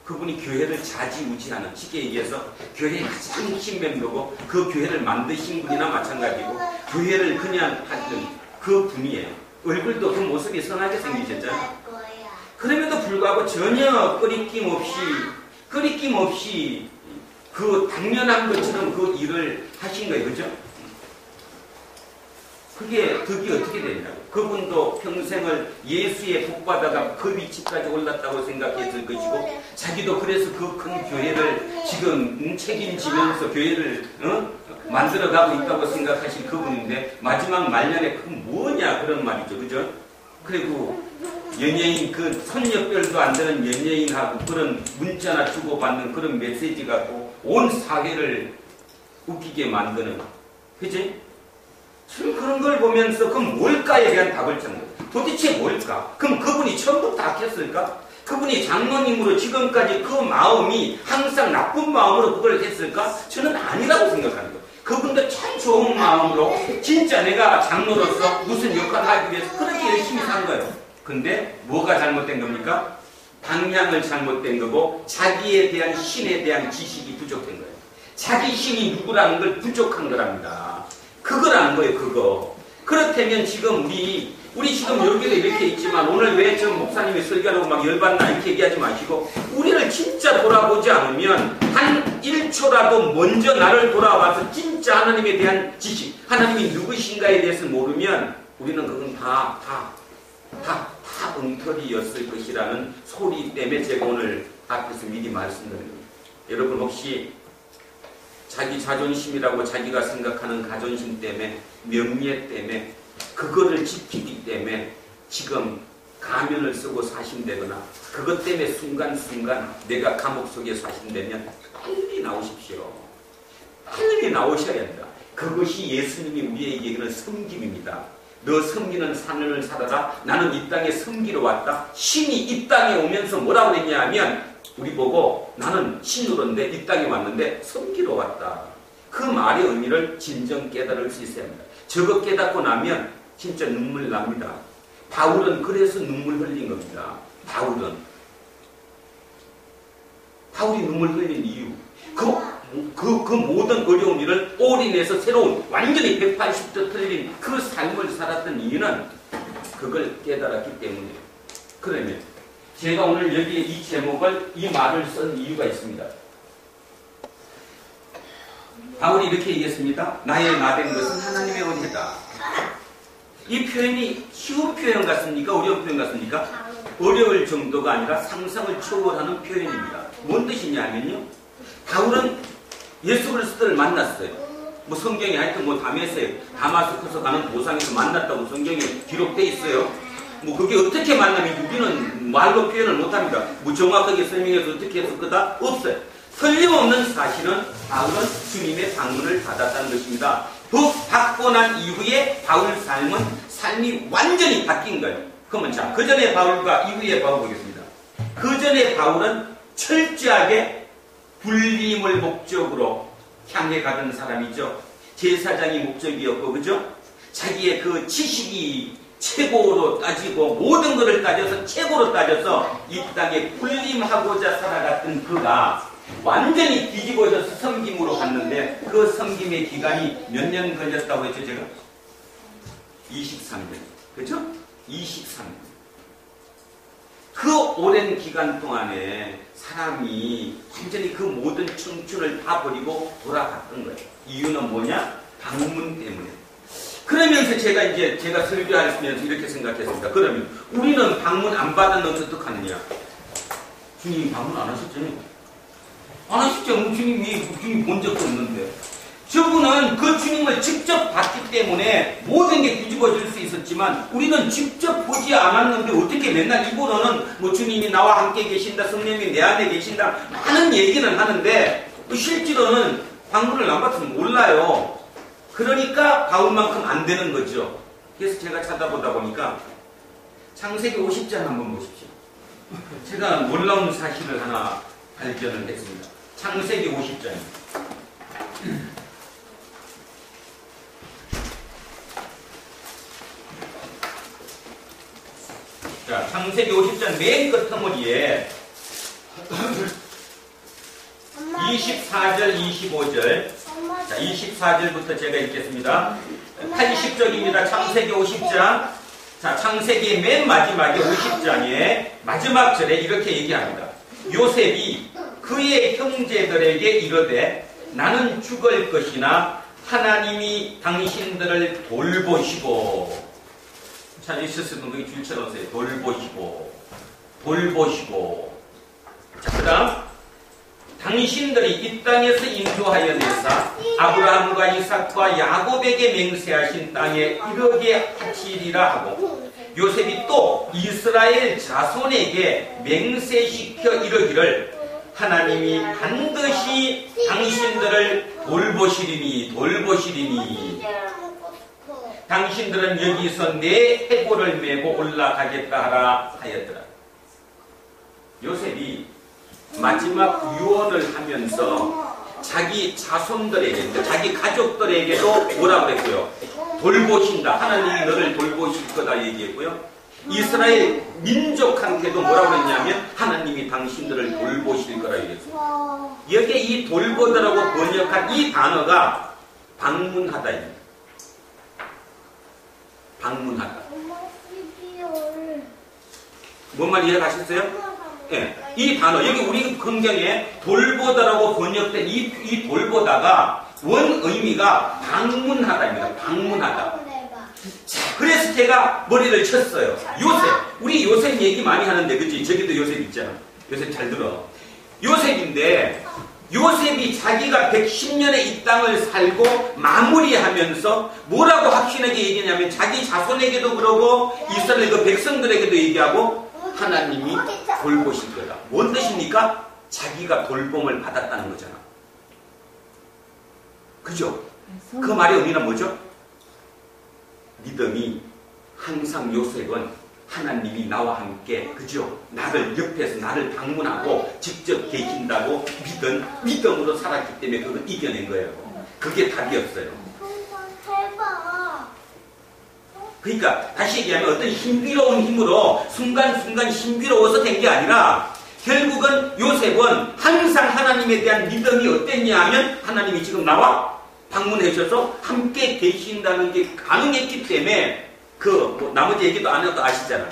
[SPEAKER 1] 그분이 교회를 좌지우지하는 쉽게 얘기해서 교회의 가장 핵심 멤버고 그 교회를 만드신 분이나 마찬가지고 교회를 그냥 하던 그 분이에요. 얼굴도 그 모습이 선하게 생기셨잖아요. 그럼에도 불구하고 전혀 꺼리낌 없이 그 당연한 것처럼 그 일을 하신 거예요. 그죠? 그게 덕이 어떻게 되냐고. 그분도 평생을 예수의 복받아가 그 위치까지 올랐다고 생각했을 것이고 자기도 그래서 그 큰 교회를 지금 책임지면서 교회를 만들어가고 있다고 생각하실 그분인데 마지막 말년에 그 뭐냐 그런 말이죠. 그죠? 그리고 연예인 그 손녀별도 안 되는 연예인하고 그런 문자나 주고받는 그런 메시지 갖고 온 사회를 웃기게 만드는 그치? 지금 그런 걸 보면서 그럼 뭘까에 대한 답을 찾는 거예요. 도대체 뭘까? 그럼 그분이 처음부터 악했을까? 그분이 장로님으로 지금까지 그 마음이 항상 나쁜 마음으로 그걸 했을까? 저는 아니라고 생각하는 거예요. 그분도 참 좋은 마음으로 진짜 내가 장로로서 무슨 역할을 하기 위해서 그렇게 열심히 산 거예요. 근데 뭐가 잘못된 겁니까? 방향을 잘못된 거고 자기에 대한 신에 대한 지식이 부족된 거예요. 자기 신이 누구라는 걸 부족한 거랍니다. 그거라는 거예요. 그거. 그렇다면 지금 우리 지금 여기도 이렇게 있지만 오늘 왜 저 목사님이 설교하라고 막 열받나 이렇게 얘기하지 마시고 우리를 진짜 돌아보지 않으면 한 1초라도 먼저 나를 돌아와서 진짜 하나님에 대한 지식, 하나님이 누구신가에 대해서 모르면 우리는 그건 다 엉터리였을 것이라는 소리 때문에 제가 오늘 앞에서 미리 말씀드립니다. 여러분 혹시 자기 자존심이라고 자기가 생각하는 가존심 때문에 명예 때문에 그거를 지키기 때문에 지금 가면을 쓰고 사신다거나 그것 때문에 순간순간 내가 감옥 속에 사신다면 빨리 나오십시오. 빨리 나오셔야 한다. 그것이 예수님이 우리에게 얘기하는 섬김입니다. 너 섬기는 삶을 살아라. 나는 이 땅에 섬기러 왔다. 신이 이 땅에 오면서 뭐라고 그랬냐 하면 우리 보고 나는 신으로인데 이 땅에 왔는데 섬기러 왔다. 그 말의 의미를 진정 깨달을 수 있어야 합니다. 저거 깨닫고 나면 진짜 눈물 납니다. 바울은 그래서 눈물 흘린 겁니다. 바울이 눈물 흘린 이유, 그 모든 어려운 일을 올인해서 새로운 완전히 180도 틀린 그 삶을 살았던 이유는 그걸 깨달았기 때문이에요. 그러면 제가 오늘 여기에 이 제목을, 이 말을 쓴 이유가 있습니다. 바울이 이렇게 얘기했습니다. 나의 나된 것은 하나님의 은혜다. 이 표현이 쉬운 표현 같습니까? 어려운 표현 같습니까? 어려울 정도가 아니라 상상을 초월하는 표현입니다. 뭔 뜻이냐 하면요, 바울은 예수 그리스도를 만났어요. 뭐 성경에 하여튼 뭐 다마스커스 가는 도상에서 만났다고 성경에 기록되어 있어요. 뭐 그게 어떻게 만나면 우리는 말로 표현을 못합니다. 뭐 정확하게 설명해서 어떻게 했을 거다? 없어요. 틀림없는 사실은 바울은 주님의 방문을 받았다는 것입니다. 그 받고 난 이후에 바울 삶이 완전히 바뀐 거예요. 그러면 자, 그 전에 바울과 이후에 바울 보겠습니다. 그 전에 바울은 철저하게 불림을 목적으로 향해 가던 사람이죠. 제사장이 목적이었고, 그죠? 자기의 그 지식이 최고로 따지고 모든 것을 따져서 최고로 따져서 이 땅에 불림하고자 살아갔던 그가 완전히 뒤집어져서 섬김으로 갔는데, 그 섬김의 기간이 몇 년 걸렸다고 했죠, 제가? 23년. 그죠? 23년. 그 오랜 기간 동안에 사람이 완전히 그 모든 청춘을 다 버리고 돌아갔던 거예요. 이유는 뭐냐? 방문 때문에. 그러면서 제가 설교하면서 이렇게 생각했습니다. 그러면 우리는 방문 안 받았는데 어떡하느냐? 주님이 방문 안 하셨잖아요. 안 하셨죠? 주님이 본 적도 없는데. 저분은 그 주님을 직접 봤기 때문에 모든 게 뒤집어질 수 있었지만, 우리는 직접 보지 않았는데 어떻게 맨날 입으로는 뭐 주님이 나와 함께 계신다, 성령이 내 안에 계신다, 많은 얘기는 하는데 실제로는 방문을 안 받으면 몰라요. 그러니까 바울만큼 안 되는 거죠. 그래서 제가 찾아보다 보니까 창세기 50장 한번 보십시오. 제가 놀라운 사실을 하나 발견을 했습니다. 창세기 50장. 자, 창세기 50장 맨 끝머리에 24절, 25절. 자, 24절부터 제가 읽겠습니다. 80절입니다. 창세기 50장. 자, 창세기의 맨 마지막에 50장에 마지막 절에 이렇게 얘기합니다. 요셉이 그의 형제들에게 이르되 나는 죽을 것이나 하나님이 당신들을 돌보시고, 찾으셨을 분들이 줄처럼 써요. 돌보시고. 자, 그 다음, 당신들이 이 땅에서 인도하여 내사 아브라함과 이삭과 야곱에게 맹세하신 땅에 이르게 하시리라 하고, 요셉이 또 이스라엘 자손에게 맹세시켜 이르기를 하나님이 반드시 당신들을 돌보시리니 당신들은 여기서 내 해골을 메고 올라가겠다 하라 하였더라. 요셉이 마지막 유언을 하면서 자기 자손들에게, 자기 가족들에게도 뭐라고 그랬고요? 돌보신다. 하나님이 너를 돌보실 거다 얘기했고요. 이스라엘 민족한테도 뭐라고 그랬냐면 하나님이 당신들을 돌보실 거라 얘기했어요. 여기에 이 돌보다라고 번역한 이 단어가 방문하다입니다. 방문하다. 뭔 말 이해가셨어요? 네. 이 단어, 여기 우리 성경에 돌보다라고 번역된 이 돌보다가 원 의미가 방문하다입니다. 방문하다. 자, 그래서 제가 머리를 쳤어요. 요셉. 우리 요셉 얘기 많이 하는데, 그치? 저기도 요셉 있잖아. 요셉 잘 들어. 요셉인데, 요셉이 자기가 110년의 이 땅을 살고 마무리하면서 뭐라고 확신하게 얘기냐면 자기 자손에게도 그러고 이스라엘 그 백성들에게도 얘기하고 하나님이 돌보실 거다. 뭔 뜻입니까? 자기가 돌봄을 받았다는 거잖아. 그죠? 그 말의 의미는 뭐죠? 믿음이 항상 요셉은 하나님이 나와 함께, 그죠? 나를 옆에서 나를 방문하고 직접 계신다고 믿음으로 살았기 때문에 그걸 이겨낸 거예요. 그게 답이었어요.
[SPEAKER 2] 한번 해봐.
[SPEAKER 1] 그러니까 다시 얘기하면 어떤 신비로운 힘으로 순간순간 신비로워서 된 게 아니라 결국은 요셉은 항상 하나님에 대한 믿음이 어땠냐 하면 하나님이 지금 나와 방문해 주셔서 함께 계신다는 게 가능했기 때문에 뭐 나머지 얘기도 안 해도 아시잖아.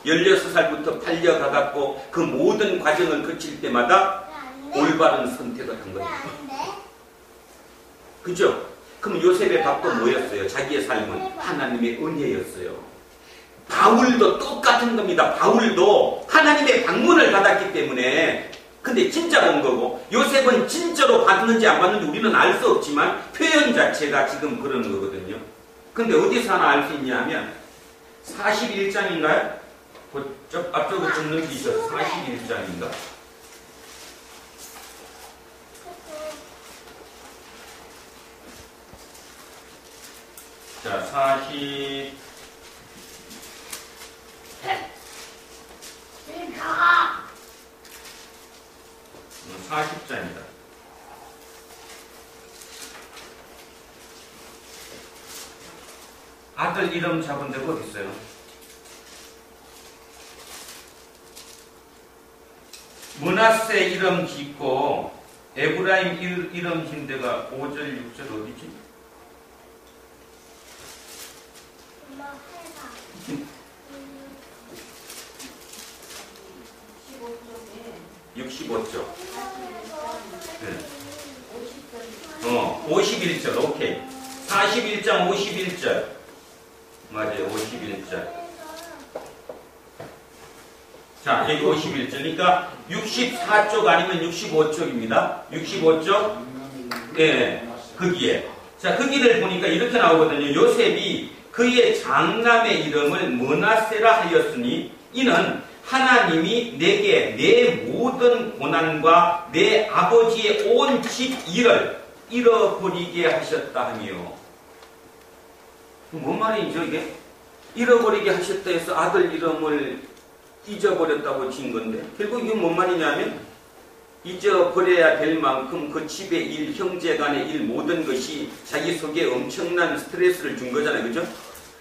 [SPEAKER 1] 16살부터 팔려가갖고 그 모든 과정을 거칠 때마다
[SPEAKER 2] 왜안 돼?
[SPEAKER 1] 올바른 선택을 한
[SPEAKER 2] 왜
[SPEAKER 1] 거예요.
[SPEAKER 2] 안 돼?
[SPEAKER 1] 그죠? 그럼 요셉의 답도 뭐였어요? 자기의 삶은 하나님의 은혜였어요. 바울도 똑같은 겁니다. 바울도 하나님의 방문을 받았기 때문에. 근데 진짜 본 거고 요셉은 진짜로 받는지 안 받는지 우리는 알 수 없지만 표현 자체가 지금 그런 거거든요. 근데 어디서 하나 알 수 있냐 하면 41장인가요? 앞쪽으로 좀 넘기셔서 41장인가? 자, 40장이다. 아들 이름 잡은 데가 어디 있어요? 므낫세 이름 짓고 에브라임 이름 진 데가 5절 6절 어디지?
[SPEAKER 2] 엄마 해봐.
[SPEAKER 1] 65쪽. 네. 51절. 오케이. 41장 51절. 맞아요. 51절. 자, 여기 51절. 그러니까 64쪽 아니면 65쪽입니다. 65쪽. 예, 거기에. 자, 거기를 보니까 이렇게 나오거든요. 요셉이 그의 장남의 이름을 므낫세라 하였으니 이는 하나님이 내게 내 모든 고난과 내 아버지의 온 집 일을 잃어버리게 하셨다 하며. 뭔 말이죠 이게? 잃어버리게 하셨다 해서 아들 이름을 잊어버렸다고 진 건데 결국 이게 뭔 말이냐면 잊어버려야 될 만큼 그 집의 일, 형제간의 일 모든 것이 자기 속에 엄청난 스트레스를 준 거잖아요. 그죠?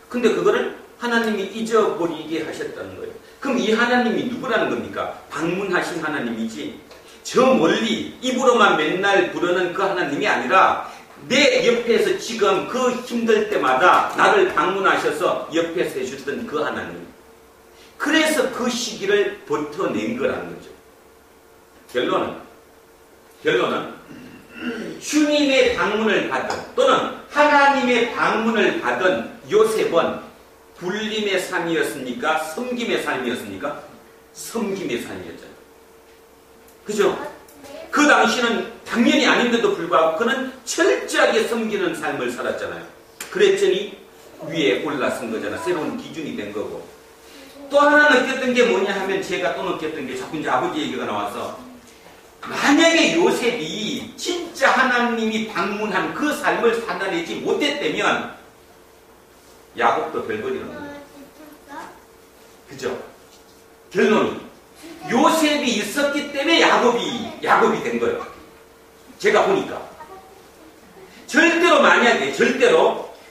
[SPEAKER 1] 근데 그거를 하나님이 잊어버리게 하셨다는 거예요. 그럼 이 하나님이 누구라는 겁니까? 방문하신 하나님이지 저 멀리 입으로만 맨날 부르는 그 하나님이 아니라 내 옆에서 지금 그 힘들 때마다 나를 방문하셔서 옆에서 해주셨던 그 하나님. 그래서 그 시기를 버텨낸 거라는 거죠. 결론은 주님의 방문을 받은 또는 하나님의 방문을 받은 요셉은 불림의 삶이었습니까? 섬김의 삶이었습니까? 섬김의 삶이었잖아요. 그죠? 그 당시는 당연히 아닌데도 불구하고 그는 철저하게 섬기는 삶을 살았잖아요. 그랬더니 위에 올라선 거잖아. 새로운 기준이 된 거고. 또 하나 느꼈던 게 뭐냐 하면 제가 또 느꼈던 게 자꾸 이제 아버지 얘기가 나와서 만약에 요셉이 진짜 하나님이 방문한 그 삶을 살아내지 못했다면 야곱도 별거리는 거예요. 그죠? 결론이 요셉이 있었기 때문에 야곱이 된 거예요. 제가 보니까 절대로 만약에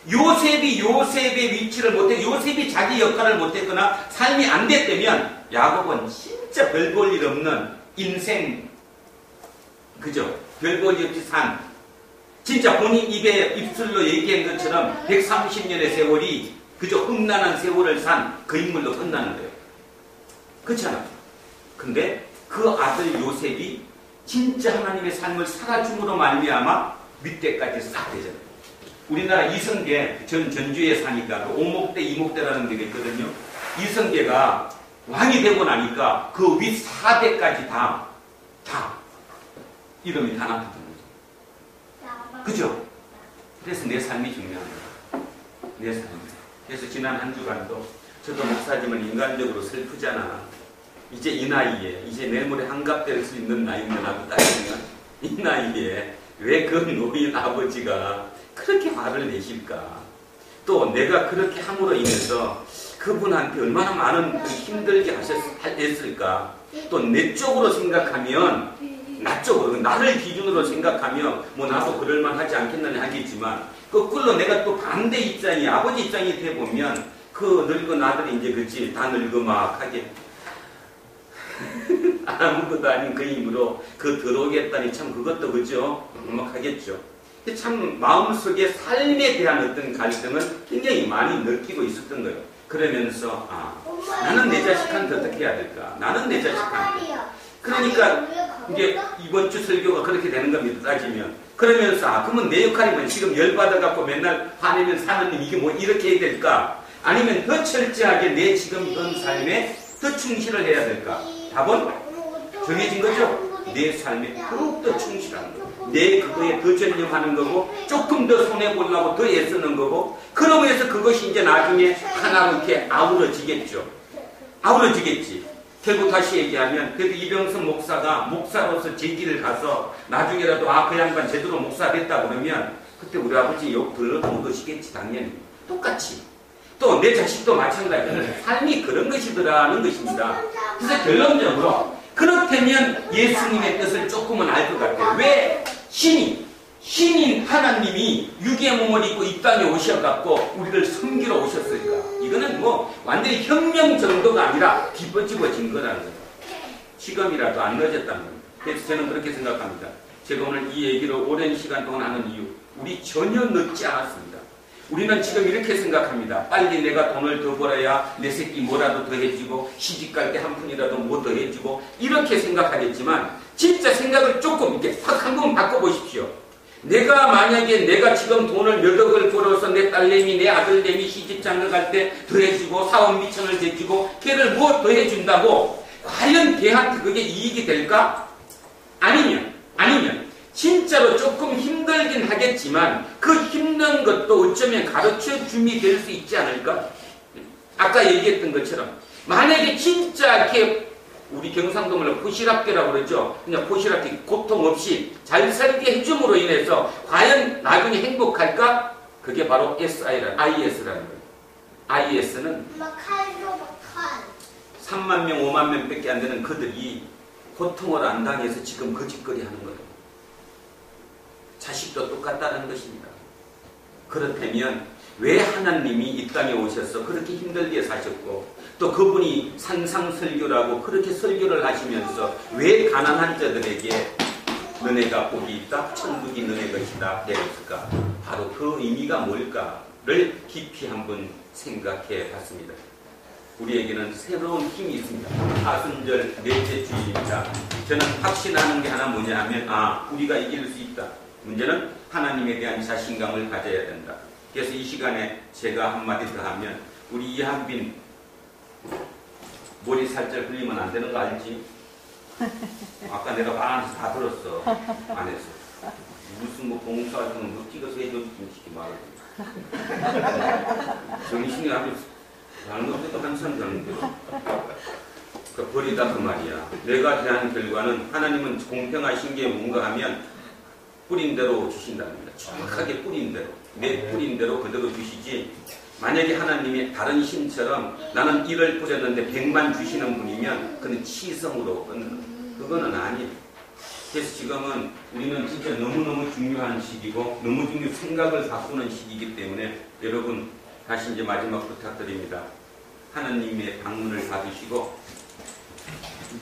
[SPEAKER 1] 요셉이 요셉의 위치를 못해 요셉이 자기 역할을 못했거나 삶이 안 됐다면 야곱은 진짜 별 볼 일 없는 인생 그죠? 별 볼 일 없이 산 진짜 본인 입술로 얘기한 것처럼 130년의 세월이 그저 흠난한 세월을 산 그 인물로 끝나는 거예요. 그렇잖아. 근데 그 아들 요셉이 진짜 하나님의 삶을 살아줌으로 말미암아 밑대까지 싹 되잖아요. 우리나라 이성계 전주에 사니까 그 오목대 이목대라는 데가 있거든요. 이성계가 왕이 되고 나니까 그 윗 4대까지 다 이름이 다 나타나는 거죠. 그죠? 그래서 내 삶이 중요한 거야. 내 삶이. 그래서 지난 한 주간도 저도 목사지만 인간적으로 슬프잖아. 이제 이 나이에 이제 내일모레 한갑될 수 있는 나이라고 따지면 이 나이에 왜 그 노인 아버지가 그렇게 화를 내실까? 또 내가 그렇게 함으로 인해서 그분한테 얼마나 많은 힘들게 했을까? 또 내 쪽으로 생각하면 낮죠. 나를 기준으로 생각하며 뭐 나도 그럴만 하지 않겠느냐 하겠지만 거꾸로 내가 또 반대 입장이 아버지 입장이 돼 보면 그 늙은 아들이 이제 그렇지 다 늙어막하게 아무것도 아닌 그 힘으로 그 들어오겠다니 참 그것도 그죠? 막하겠죠. 참 마음속에 삶에 대한 어떤 갈등은 굉장히 많이 느끼고 있었던 거예요. 그러면서 나는 내 자식한테 어떻게 해야 될까? 나는 내 자식한테. 그러니까 이제 이번 주 설교가 그렇게 되는 겁니다. 따지면. 그러면서 그러면 내 역할이 뭐냐? 지금 열받아갖고 맨날 화내면 하나님 이게 뭐 이렇게 해야 될까? 아니면 더 철저하게 내 지금 이런 삶에 더 충실을 해야 될까? 답은 정해진 거죠? 내 삶에 더욱더 충실하는 거. 내 그거에 더 전념하는 거고 조금 더 손해보려고 더 애쓰는 거고 그러고 해서 그것이 이제 나중에 하나로 이렇게 아우러지겠죠. 아우러지겠지. 결국 다시 얘기하면 그래도 이병선 목사가 목사로서 제 길을 가서 나중에라도 그 양반 제대로 목사 됐다 그러면 그때 우리 아버지 욕 들어도 묻으시겠지. 당연히 똑같이 또 내 자식도 마찬가지로 삶이 그런 것이더라는 것입니다. 그래서 결론적으로 그렇다면 예수님의 뜻을 조금은 알 것 같아요. 왜 신인 하나님이 육의 몸을 입고 이 땅에 오셔갖고 우리를 섬기러 오셨을까? 이거는 뭐 완전히 혁명 정도가 아니라 뒤집어진 거라는 거예요. 지금이라도 안 늦었다는 겁니다. 그래서 저는 그렇게 생각합니다. 제가 오늘 이 얘기를 오랜 시간 동안 하는 이유, 우리 전혀 늦지 않았습니다. 우리는 지금 이렇게 생각합니다. 빨리 내가 돈을 더 벌어야 내 새끼 뭐라도 더 해주고 시집갈 때 한 푼이라도 뭐 더 해주고 이렇게 생각하겠지만 진짜 생각을 조금 이렇게 확 한 번 바꿔보십시오. 내가 지금 돈을 몇 억을 벌어서 내 딸내미 내 아들내미 시집 장가갈 때 더 해주고 사업 미천을 대주고 걔를 뭐 더 해준다고 과연 걔한테 그게 이익이 될까? 아니면 진짜로 조금 힘들긴 하겠지만 그 힘든 것도 어쩌면 가르쳐 줌이 될 수 있지 않을까? 아까 얘기했던 것처럼 만약에 진짜 이렇게 우리 경상도말로 포시랍게라고 그러죠. 그냥 포시랍게 고통 없이 잘 살게 해줌으로 인해서 과연 나중에 행복할까? 그게 바로 IS라는 거예요. IS는 3만 명, 5만 명밖에 안 되는 그들이 고통을 안 당해서 지금 거짓거리 하는 거예요. 자식도 똑같다는 것입니다. 그렇다면 왜 하나님이 이 땅에 오셔서 그렇게 힘들게 사셨고 또 그분이 산상설교라고 그렇게 설교를 하시면서 왜 가난한 자들에게 너네가 복이 있다, 천국이 너네 것이다 되었을까? 바로 그 의미가 뭘까를 깊이 한번 생각해 봤습니다. 우리에게는 새로운 힘이 있습니다. 사순절 넷째 주일입니다. 저는 확신하는 게 하나 뭐냐 하면 우리가 이길 수 있다. 문제는 하나님에 대한 자신감을 가져야 된다. 그래서 이 시간에 제가 한마디 더 하면 우리 이한빈 머리 살짝 흘리면 안 되는 거 알지? 아까 내가 말 안에서 다 들었어. 안에서 무슨 뭐 봉사활동 뭐 찍어서 해줬지 말을 정신이 아주 나는 것도 한참 되는데 그 버리다 그 말이야. 내가 대한 결과는 하나님은 공평하신 게 뭔가 하면 뿌린 대로 주신답니다. 정확하게 뿌린 대로 내 뿌린 대로 그대로 주시지. 만약에 하나님이 다른 신처럼 나는 1을 뿌렸는데 100만 주시는 분이면 그는 치성으로 그거는 아니에요. 그래서 지금은 우리는 진짜 너무너무 중요한 시기고 너무 중요한 생각을 바꾸는 시기이기 때문에 여러분 다시 이제 마지막 부탁드립니다. 하나님의 방문을 받으시고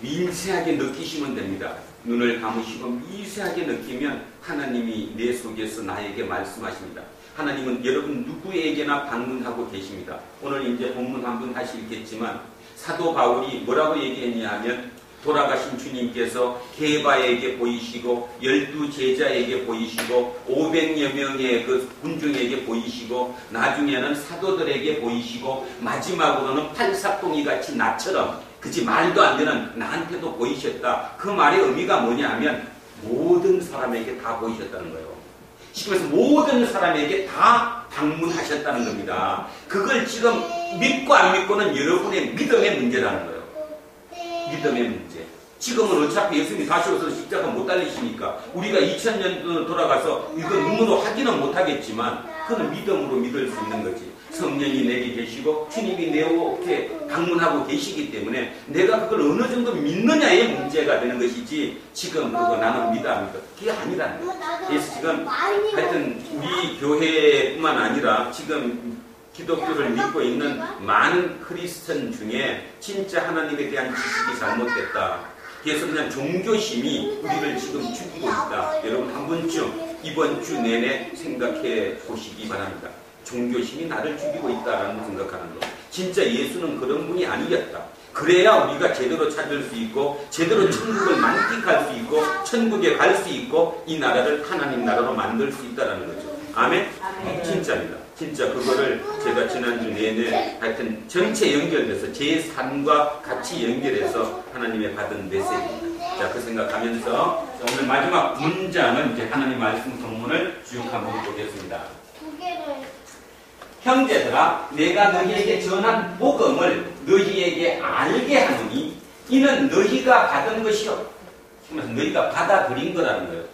[SPEAKER 1] 미세하게 느끼시면 됩니다. 눈을 감으시고 미세하게 느끼면 하나님이 내 속에서 나에게 말씀하십니다. 하나님은 여러분 누구에게나 방문하고 계십니다. 오늘 이제 본문 한번 다시 읽겠지만 사도 바울이 뭐라고 얘기했냐 하면 돌아가신 주님께서 게바에게 보이시고 12제자에게 보이시고 500여 명의 그 군중에게 보이시고 나중에는 사도들에게 보이시고 마지막으로는 팔삭동이 같이 나처럼 그치 말도 안 되는 나한테도 보이셨다. 그 말의 의미가 뭐냐 하면 모든 사람에게 다 보이셨다는 거예요. 그래서 모든 사람에게 다 방문하셨다는 겁니다. 그걸 지금 믿고 안 믿고는 여러분의 믿음의 문제라는 거예요. 믿음의 문제. 지금은 어차피 예수님이 다시 오셔서 십자가 못 달리시니까 우리가 2000년 돌아가서 이거 눈으로 확인은 못하겠지만 그는 믿음으로 믿을 수 있는 거지. 성령이 내게 계시고 주님이 내 옷에 방문하고 계시기 때문에 내가 그걸 어느 정도 믿느냐의 문제가 되는 것이지 지금 그거 나는 믿어 안 믿어 그게 아니라는 거예요. 그래서 지금 하여튼 우리 교회뿐만 아니라 지금 기독교를 믿고 있는 많은 크리스천 중에 진짜 하나님에 대한 지식이 잘못됐다. 그래서 그냥 종교심이 우리를 지금 죽이고 있다. 여러분 한 번쯤 이번 주 내내 생각해 보시기 바랍니다. 종교심이 나를 죽이고 있다라는 생각하는 거. 진짜 예수는 그런 분이 아니었다. 그래야 우리가 제대로 찾을 수 있고 제대로 천국을 만끽할 수 있고 천국에 갈 수 있고 이 나라를 하나님 나라로 만들 수 있다는 거죠. 아멘? 진짜입니다. 진짜 그거를 제가 지난주 내내 하여튼 전체 연결돼서 제 삶과 같이 연결해서 하나님의 받은 메시지. 자, 그 생각하면서 오늘 마지막 문장은 이제 하나님 말씀 본문을 쭉 한번 보겠습니다.
[SPEAKER 2] 두 개를.
[SPEAKER 1] 형제들아, 내가 너희에게 전한 복음을 너희에게 알게 하노니 이는 너희가 받은 것이요. 너희가 받아들인 거라는 거예요.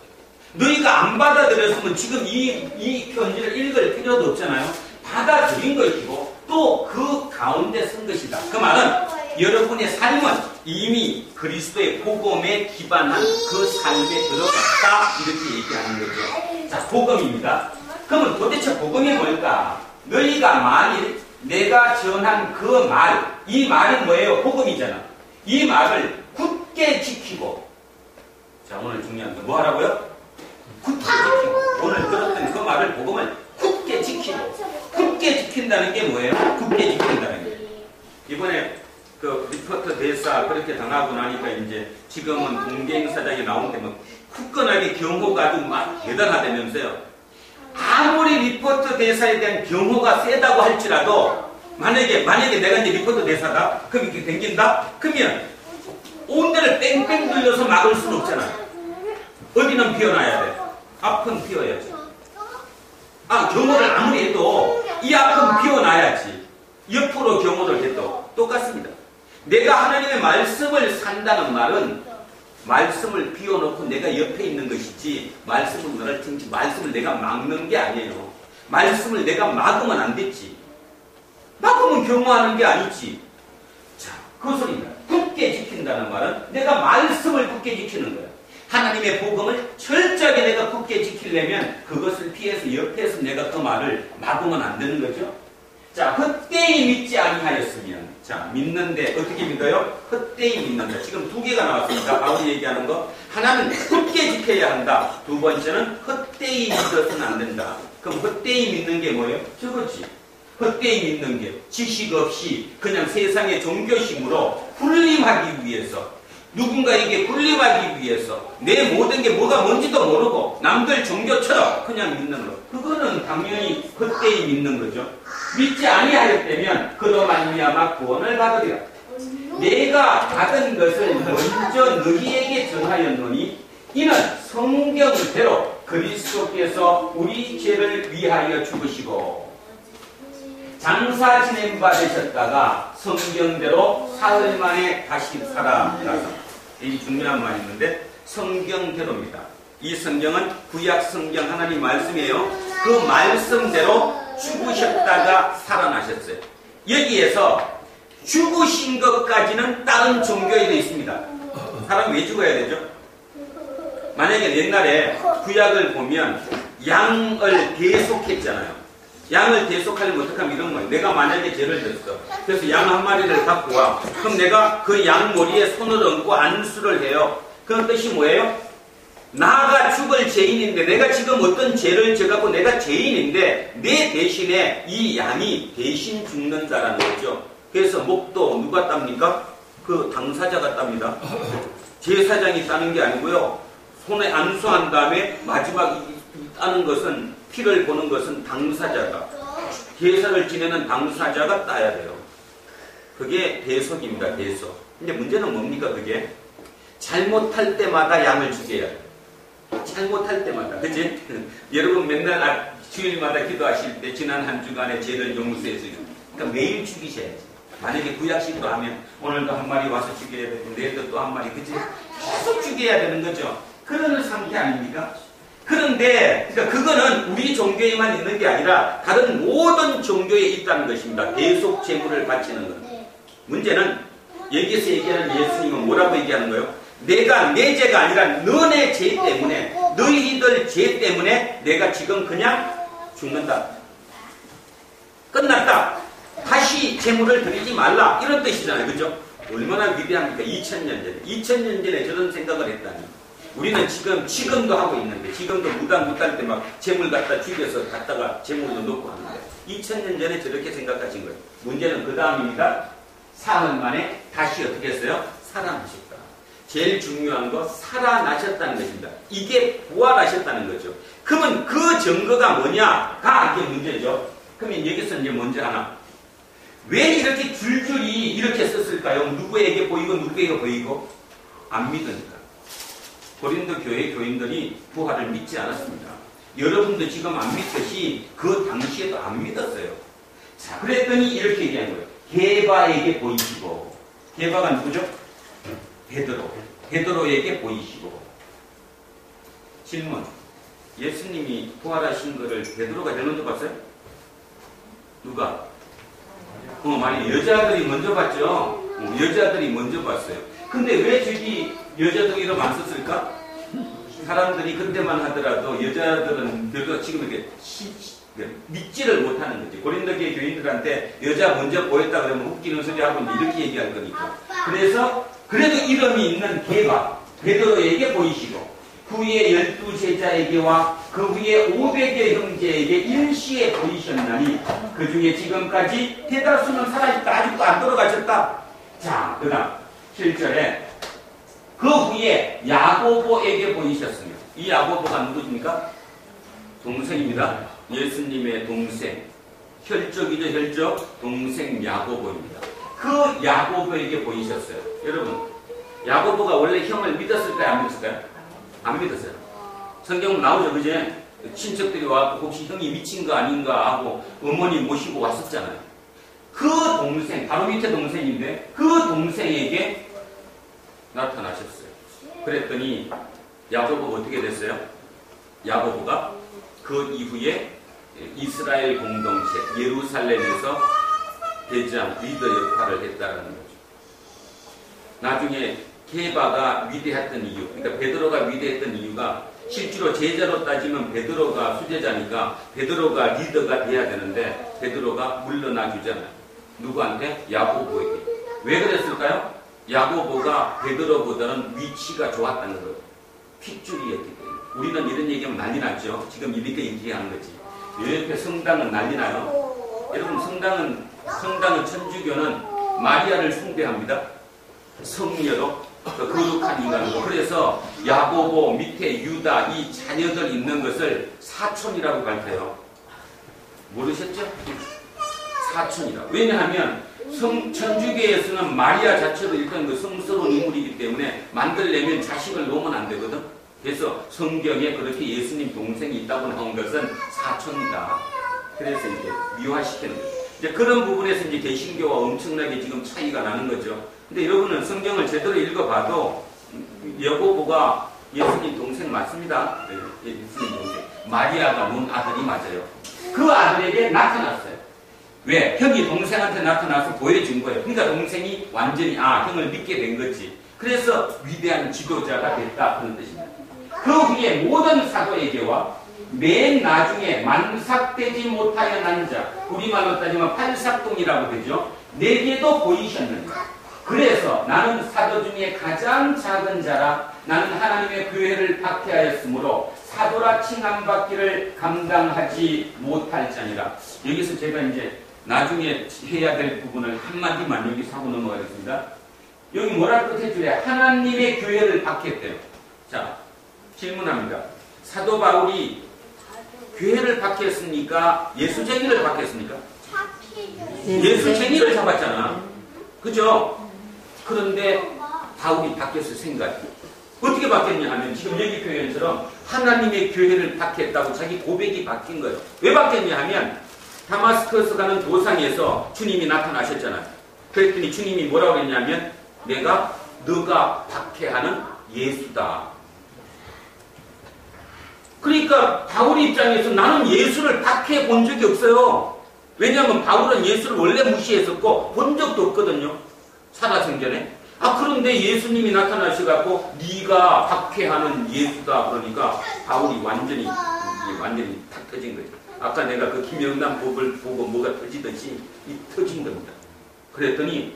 [SPEAKER 1] 너희가 안 받아들였으면 지금 이 편지를 읽을 필요도 없잖아요. 받아들인 것이고 또 그 가운데 쓴 것이다. 그 말은 여러분의 삶은 이미 그리스도의 복음에 기반한 그 삶에 들어갔다. 이렇게 얘기하는 거죠. 자, 복음입니다. 그러면 도대체 복음이 뭘까? 너희가 만일 내가 전한 그 말, 이 말은 뭐예요? 복음이잖아. 이 말을 굳게 지키고. 자, 오늘 중요한 거 뭐 하라고요? 굳게 지키고. 오늘 들었던 그 말을 복음을 굳게 지키고. 굳게 지킨다는 게 뭐예요? 굳게 지킨다는 게. 이번에 그 리포터 대사 그렇게 당하고 나니까 이제 지금은 공개행사장에 나온 때면 굳건하게 경호가 아주 막 대단하다면서요. 아무리 리포터 대사에 대한 경호가 세다고 할지라도 만약에 내가 이제 리포터 대사다? 그럼 이렇게 댕긴다? 그러면 온 데를 뺑뺑 돌려서 막을 수는 없잖아요. 어디는 피워놔야 돼? 앞은 피워야지. 경호를 아무리 해도 이 앞은 피워놔야지. 옆으로 경호를 해도 똑같습니다. 내가 하나님의 말씀을 산다는 말은 말씀을 비워놓고 내가 옆에 있는 것이지 말씀을 내가 막는 게 아니에요. 말씀을 내가 막으면 안 됐지. 막으면 경호하는 게 아니지. 자, 그 소리입니다. 굳게 지킨다는 말은 내가 말씀을 굳게 지키는 거야. 하나님의 복음을 철저하게 내가 굳게 지키려면 그것을 피해서 옆에서 내가 그 말을 막으면 안 되는 거죠. 자, 헛되이 믿지 아니하였으면. 자, 믿는데 어떻게 믿어요? 헛되이 믿는다. 지금 두 개가 나왔습니다. 바울이 얘기하는 거. 하나는 굳게 지켜야 한다. 두 번째는 헛되이 믿어서는 안 된다. 그럼 헛되이 믿는 게 뭐예요? 저거지. 헛되이 믿는 게 지식 없이 그냥 세상의 종교심으로 군림하기 위해서 누군가에게 군림하기 위해서 내 모든 게 뭐가 뭔지도 모르고 남들 종교처럼 그냥 믿는 거. 그거는 당연히 헛되이 믿는 거죠. 믿지 아니하였다면 그로 말미암아 구원을 받으리라. 내가 받은 것을 먼저 너희에게 전하였노니 이는 성경대로 그리스도께서 우리 죄를 위하여 죽으시고 장사 지낸 바 되셨다가 성경대로 사흘 만에 다시 살아나서. 이 중요한 말이 있는데 성경대로입니다. 이 성경은 구약 성경 하나님 말씀이에요. 그 말씀대로 죽으셨다가 살아나셨어요. 여기에서 죽으신 것까지는 다른 종교에 되어 있습니다. 사람 왜 죽어야 되죠? 만약에 옛날에 구약을 보면 양을 대속했잖아요. 양을 대속하려면 어떻게 하면 이런 거예요. 내가 만약에 죄를 졌어. 그래서 양 한 마리를 갖고 와. 그럼 내가 그 양 머리에 손을 얹고 안수를 해요. 그런 뜻이 뭐예요? 나가 죽을 죄인인데 내가 지금 어떤 죄를 져갖고 내가 죄인인데 내 대신에 이 양이 대신 죽는다라는 거죠. 그래서 목도 누가 땁니까? 그 당사자가 땁니다. 제사장이 따는 게 아니고요. 손에 안수한 다음에 마지막 따는 것은 피를 보는 것은 당사자가 제사를 지내는 당사자가 따야 돼요. 그게 대속입니다. 대속. 근데 문제는 뭡니까 그게? 잘못할 때마다 양을 죽여야 돼요. 잘못할 때마다. 그치? 여러분 맨날 주일마다 기도하실 때 지난 한 주간의 죄를 용서해 주는. 그러니까 매일 죽이셔야지. 만약에 구약식으로 하면 오늘도 한 마리 와서 죽여야 되고 내일도 또 한 마리. 그치? 계속 죽여야 되는 거죠. 그런 상태 아닙니까? 그런데 그러니까 그거는 우리 종교에만 있는 게 아니라 다른 모든 종교에 있다는 것입니다. 계속 제물을 바치는 것. 문제는 여기서 얘기하는 예수님은 뭐라고 얘기하는 거예요? 내가 내 죄가 아니라 너네 죄 때문에, 너희들 죄 때문에 내가 지금 그냥 죽는다. 끝났다. 다시 제물을 드리지 말라. 이런 뜻이잖아요. 그죠? 얼마나 위대합니까? 2000년 전에. 2000년 전에 저런 생각을 했다니. 우리는 지금도 하고 있는데, 지금도 무당 못할 때 막 제물 갖다 죽여서 갖다가 제물로 놓고 하는데, 2000년 전에 저렇게 생각하신 거예요. 문제는 그 다음입니다. 사흘 만에 다시 어떻게 했어요? 살아나셨다. 제일 중요한 거 살아나셨다는 것입니다. 이게 부활하셨다는 거죠. 그러면 그 증거가 뭐냐가 이게 문제죠. 그러면 여기서 이제 먼저 하나. 왜 이렇게 줄줄이 이렇게 썼을까요? 누구에게 보이고 누구에게 보이고? 안 믿으니까. 고린도 교회 교인들이 부활을 믿지 않았습니다. 여러분도 지금 안 믿듯이 그 당시에도 안 믿었어요. 자, 그랬더니 이렇게 얘기한 거예요. 게바에게 보이시고. 게바가 누구죠? 베드로. 베드로에게 보이시고. 질문. 예수님이 부활하신 거를 베드로가 제일 먼저 봤어요? 누가? 만약 여자들이 먼저 봤죠? 여자들이 먼저 봤어요. 근데 왜 저기 여자들이 이름 안 썼을까? 사람들이 그때만 하더라도 여자들은 별로 지금 이렇게 믿지를 못하는 거지. 고린도교회 교인들한테 여자 먼저 보였다 그러면 웃기는 소리 하고 이렇게 얘기할 거니까. 그래서 그래도 이름이 있는 게바, 베드로에게 보이시고 그 후에 12제자에게와 그 후에 500의 형제에게 일시에 보이셨나니 그 중에 지금까지 대다수는 살아있다. 아직도 안 돌아가셨다. 자, 그 다음 7절에 그 후에 야고보에게 보이셨으며, 이 야고보가 누구입니까? 동생입니다. 예수님의 동생, 혈족이죠. 혈족. 동생 야고보입니다. 그 야고보에게 보이셨어요. 여러분, 야고보가 원래 형을 믿었을까요? 안 믿었을까요? 안 믿었어요. 성경 나오죠. 그제 친척들이 와서 혹시 형이 미친 거 아닌가 하고 어머니 모시고 왔었잖아요. 그 동생, 바로 밑에 동생인데 그 동생에게 나타나셨어요. 그랬더니 야고보가 어떻게 됐어요? 야고보가 그 이후에 이스라엘 공동체 예루살렘에서 대장 리더 역할을 했다는 거죠. 나중에 게바가 위대했던 이유, 그러니까 베드로가 위대했던 이유가 실제로 제자로 따지면 베드로가 수제자니까 베드로가 리더가 돼야 되는데 베드로가 물러나 주잖아요. 누구한테? 야고보에게. 왜 그랬을까요? 야고보가 베드로보다는 위치가 좋았다는 거예요. 핏줄이었기 때문에. 우리는 이런 얘기하면 난리 났죠. 지금 이렇게 얘기하는 거지. 이렇게 성당은 난리 나요. 여러분, 성당은 천주교는 마리아를 숭배합니다. 성녀로 거룩한 인간으로. 그래서 야고보 밑에 유다 이 자녀들 있는 것을 사촌이라고 밝혀요. 모르셨죠? 사촌이라고. 왜냐하면 천주교에서는 마리아 자체도 일단 그 성스러운 인물이기 때문에 만들려면 자식을 놓으면 안 되거든. 그래서 성경에 그렇게 예수님 동생이 있다고 나온 것은 사촌이다. 그래서 이제 미화시키는 거죠. 이제 그런 부분에서 이제 개신교와 엄청나게 지금 차이가 나는 거죠. 근데 여러분은 성경을 제대로 읽어봐도 야고보가 예수님 동생 맞습니다. 네, 예수님 동생. 마리아가 낳은 아들이 맞아요. 그 아들에게 나타났어요. 왜? 형이 동생한테 나타나서 보여준 거예요. 그러니까 동생이 완전히 형을 믿게 된 거지. 그래서 위대한 지도자가 됐다 그런 뜻입니다. 그 후에 모든 사도에게와 맨 나중에 만삭되지 못하여 난 자, 우리말로 따지면 팔삭동이라고 되죠. 내게도 보이셨느니라. 그래서 나는 사도 중에 가장 작은 자라. 나는 하나님의 교회를 박해하였으므로 사도라 칭함받기를 감당하지 못할 자니라. 여기서 제가 이제 나중에 해야 될 부분을 한마디만 여기서 하고 넘어가겠습니다. 여기 뭐라고 뜻해주래? 하나님의 교회를 박해했대요. 자, 질문합니다. 사도 바울이 교회를 박해했습니까? 예수쟁이를 박해했습니까? 예수쟁이를 잡았잖아. 그죠? 그런데 바울이 바뀌었을 생각이. 어떻게 바뀌었냐 하면 지금 여기 표현처럼 하나님의 교회를 박해했다고 자기 고백이 바뀐 거예요. 왜 바뀌었냐 하면 다마스커스 가는 도상에서 주님이 나타나셨잖아요. 그랬더니 주님이 뭐라고 했냐면 너가 박해하는 예수다. 그러니까 바울 입장에서 나는 예수를 박해 본 적이 없어요. 왜냐하면 바울은 예수를 원래 무시했었고 본 적도 없거든요. 살아생전에. 그런데 예수님이 나타나셔갖고 네가 박해하는 예수다 그러니까 바울이 완전히 탁 터진 거죠. 아까 내가 그 김영남 법을 보고 뭐가 터지듯이 터진 겁니다. 그랬더니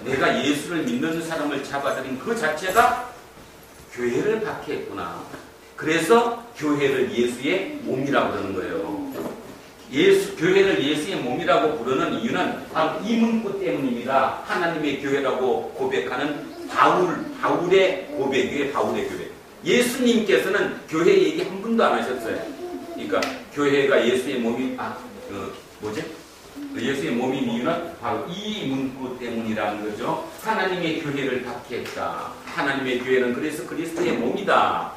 [SPEAKER 1] 내가 예수를 믿는 사람을 잡아들인 그 자체가 교회를 박해했구나. 그래서 교회를 예수의 몸이라고 그러는 거예요. 교회를 예수의 몸이라고 부르는 이유는 바로 이 문구 때문입니다. 하나님의 교회라고 고백하는 바울의 고백이에요. 바울의 교회. 예수님께서는 교회 얘기 한 번도 안 하셨어요. 그러니까 교회가 예수의 몸이 예수의 몸인 이유는 바로 이 문구 때문이라는 거죠. 하나님의 교회를 박해했다. 하나님의 교회는 그래서 그리스도의 몸이다.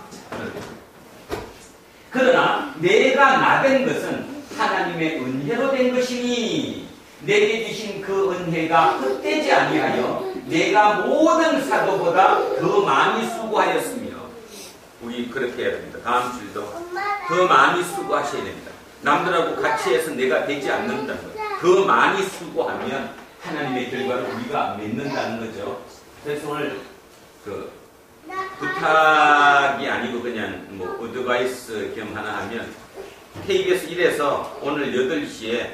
[SPEAKER 1] 그러나 내가 나된 것은 하나님의 은혜로 된 것이니 내게 주신 그 은혜가 헛되지 아니하여 내가 모든 사도보다 더 많이 수고하였으며 우리 그렇게 해야 됩니다. 다음 주일도 더 많이 수고하셔야 됩니다. 남들하고 같이 해서 내가 되지 않는다는 거예요. 더 많이 수고하면 하나님의 결과를 우리가 맺는다는 거죠. 그래서 오늘 부탁이 아니고 그냥 어드바이스 겸 하나 하면 KBS 1에서 오늘 8시에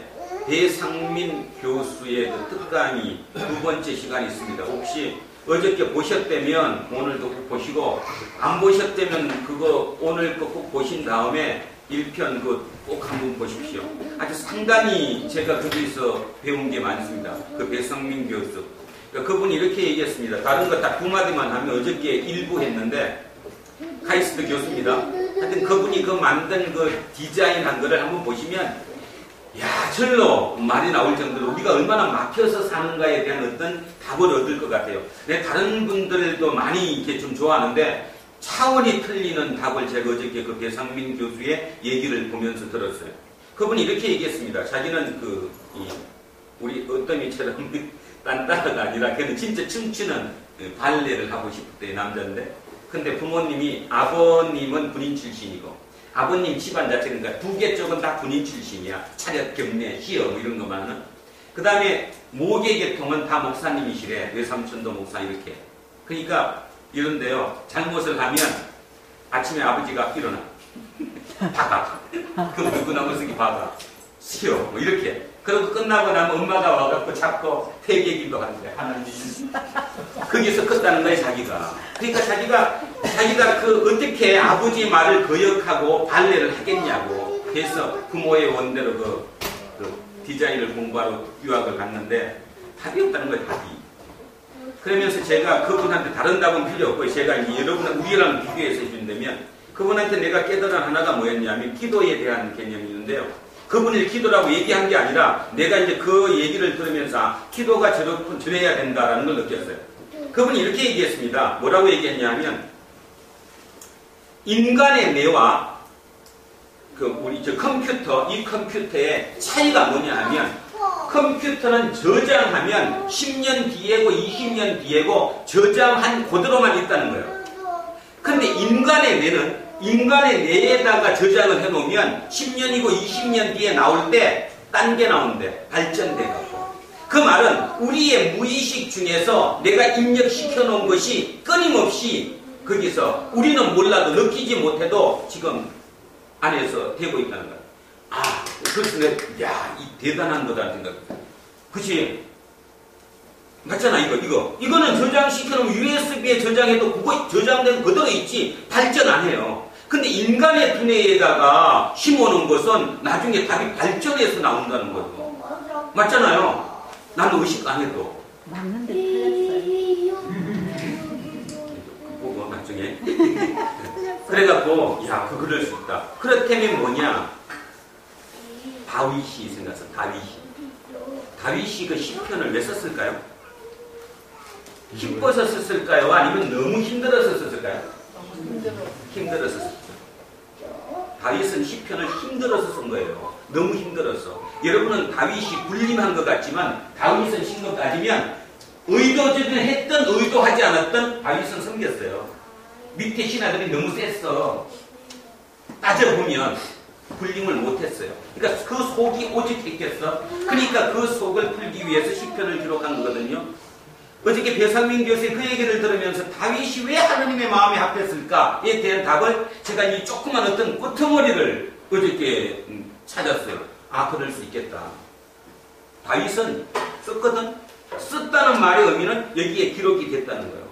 [SPEAKER 1] 배상민 교수의 특강이 2번째 시간이 있습니다. 혹시 어저께 보셨다면 오늘도 꼭 보시고 안 보셨다면 그거 오늘 거 꼭 보신 다음에 1편 꼭 한번 보십시오. 아주 상당히 제가 거기서 배운 게 많습니다. 그 배상민 교수. 그러니까 그분이 이렇게 얘기했습니다. 다른 거 딱 2마디만 하면 어저께 일부 했는데 카이스트 교수입니다. 하여튼 그분이 만든 디자인한 거를 한번 보시면 절로 말이 나올 정도로 우리가 얼마나 막혀서 사는가에 대한 어떤 답을 얻을 것 같아요. 다른 분들도 많이 이렇게 좀 좋아하는데 차원이 틀리는 답을 제가 어저께 그 배상민 교수의 얘기를 보면서 들었어요. 그분이 이렇게 얘기했습니다. 자기는 우리 어떤 이처럼 딴따라가 아니라 걔는 진짜 춤추는 발레를 하고 싶대 남자인데 근데 부모님이 아버님은 군인 출신이고 아버님 집안 자체가 그러니까 2개 쪽은 다 군인 출신이야. 차렷, 경례, 시험 이런 것만은. 그 다음에 모계 계통은 다 목사님이시래. 외삼촌도 목사 이렇게. 그러니까 이런데요. 잘못을 하면 아침에 아버지가 일어나. 박아. 그럼 누구나 무슨 박아. 시험 이렇게. 그리고 끝나고 나면 엄마가 와갖고 잡고 회개기도 하는데 하나님 거기서 컸다는 거예요. 자기가. 그러니까 자기가 어떻게 아버지 말을 거역하고 발레를 하겠냐고 그래서 부모의 원대로 그 디자인을 공부하러 유학을 갔는데 답이 없다는 거예요. 답이. 그러면서 제가 그분한테 다른 답은 필요 없고 제가 이제 우리랑 비교해서 해준다면 그분한테 내가 깨달은 하나가 뭐였냐면 기도에 대한 개념이 있는데요. 그분이 기도라고 얘기한 게 아니라 내가 이제 그 얘기를 들으면서 기도가 저래야 된다라는 걸 느꼈어요. 그분이 이렇게 얘기했습니다. 뭐라고 얘기했냐면 인간의 뇌와 우리 컴퓨터, 이 컴퓨터의 차이가 뭐냐 하면 컴퓨터는 저장하면 10년 뒤에고 20년 뒤에고 저장한 그대로만 있다는 거예요. 근데 인간의 뇌는 인간의 뇌에다가 저장을 해놓으면 10년이고 20년 뒤에 나올 때 딴 게 나오는데 발전돼가지고 그 말은 우리의 무의식 중에서 내가 입력시켜 놓은 것이 끊임없이 거기서 우리는 몰라도 느끼지 못해도 지금 안에서 되고 있다는 거야. 그래서 내가 이 대단한 거다 생각했어. 그치? 맞잖아 이거는 저장시켜놓으면 USB에 저장해도 그거 저장된 그대로 있지 발전 안 해요. 근데 인간의 두뇌에다가 심어놓은 것은 나중에 답이 발전해서 나온다는 거죠. 맞잖아요. 나는 의식 안 해도.
[SPEAKER 3] 맞는데 틀렸어요.
[SPEAKER 1] 보고 나중에. 그래갖고 그럴 수 있다. 그렇다면 뭐냐? 다윗이 생각했어. 다윗이 그 시편을 왜 썼을까요? 기뻐서 썼을까요? 아니면 너무 힘들어서 썼을까요? 힘들어서 썼어요. 다윗은 시편을 힘들어서 쓴 거예요. 너무 힘들어서. 여러분은 다윗이 불림한 것 같지만 다윗은 신경 따지면 의도적인 했던 의도하지 않았던 다윗은 섬겼어요. 밑에 신하들이 너무 셌어. 따져보면 불림을 못했어요. 그러니까 그 속이 오직했겠어. 그러니까 그 속을 풀기 위해서 시편을 기록한 거거든요. 어저께 배상민 교수의 그 얘기를 들으면서 다윗이 왜 하나님의 마음에 합했을까에 대한 답을 제가 이 조그만 어떤 끄트머리를 어저께 찾았어요. 아, 그럴 수 있겠다. 다윗은 썼거든. 썼다는 말의 의미는 여기에 기록이 됐다는 거예요.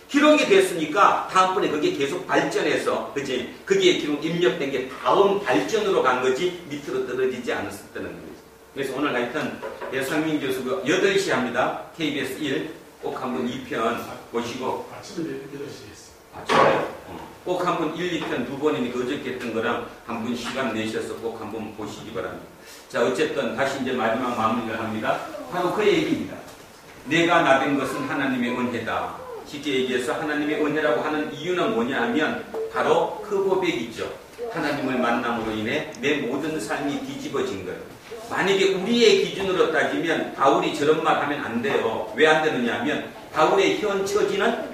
[SPEAKER 1] 기록이 됐으니까 다음번에 그게 계속 발전해서, 그지? 거기에 기록 입력된 게 다음 발전으로 간 거지 밑으로 떨어지지 않았었다는 거지. 그래서 오늘 하여튼 배상민 교수가 8시 합니다. KBS 1. 꼭 한번 2편 보시고.
[SPEAKER 4] 아침에 8시에 했어.
[SPEAKER 1] 아침에요? 꼭 한번 1, 2편 두 번이니까 어저께 했던 거랑 한 번 시간 내셔서 꼭 한번 보시기 바랍니다. 자, 어쨌든 다시 이제 마지막 마무리를 합니다. 바로 그 얘기입니다. 내가 나된 것은 하나님의 은혜다. 쉽게 얘기해서 하나님의 은혜라고 하는 이유는 뭐냐 하면 바로 그 고백이죠. 하나님을 만남으로 인해 내 모든 삶이 뒤집어진 거예요. 만약에 우리의 기준으로 따지면 바울이 저런 말 하면 안 돼요. 왜 안 되느냐 하면 바울의 현 처지는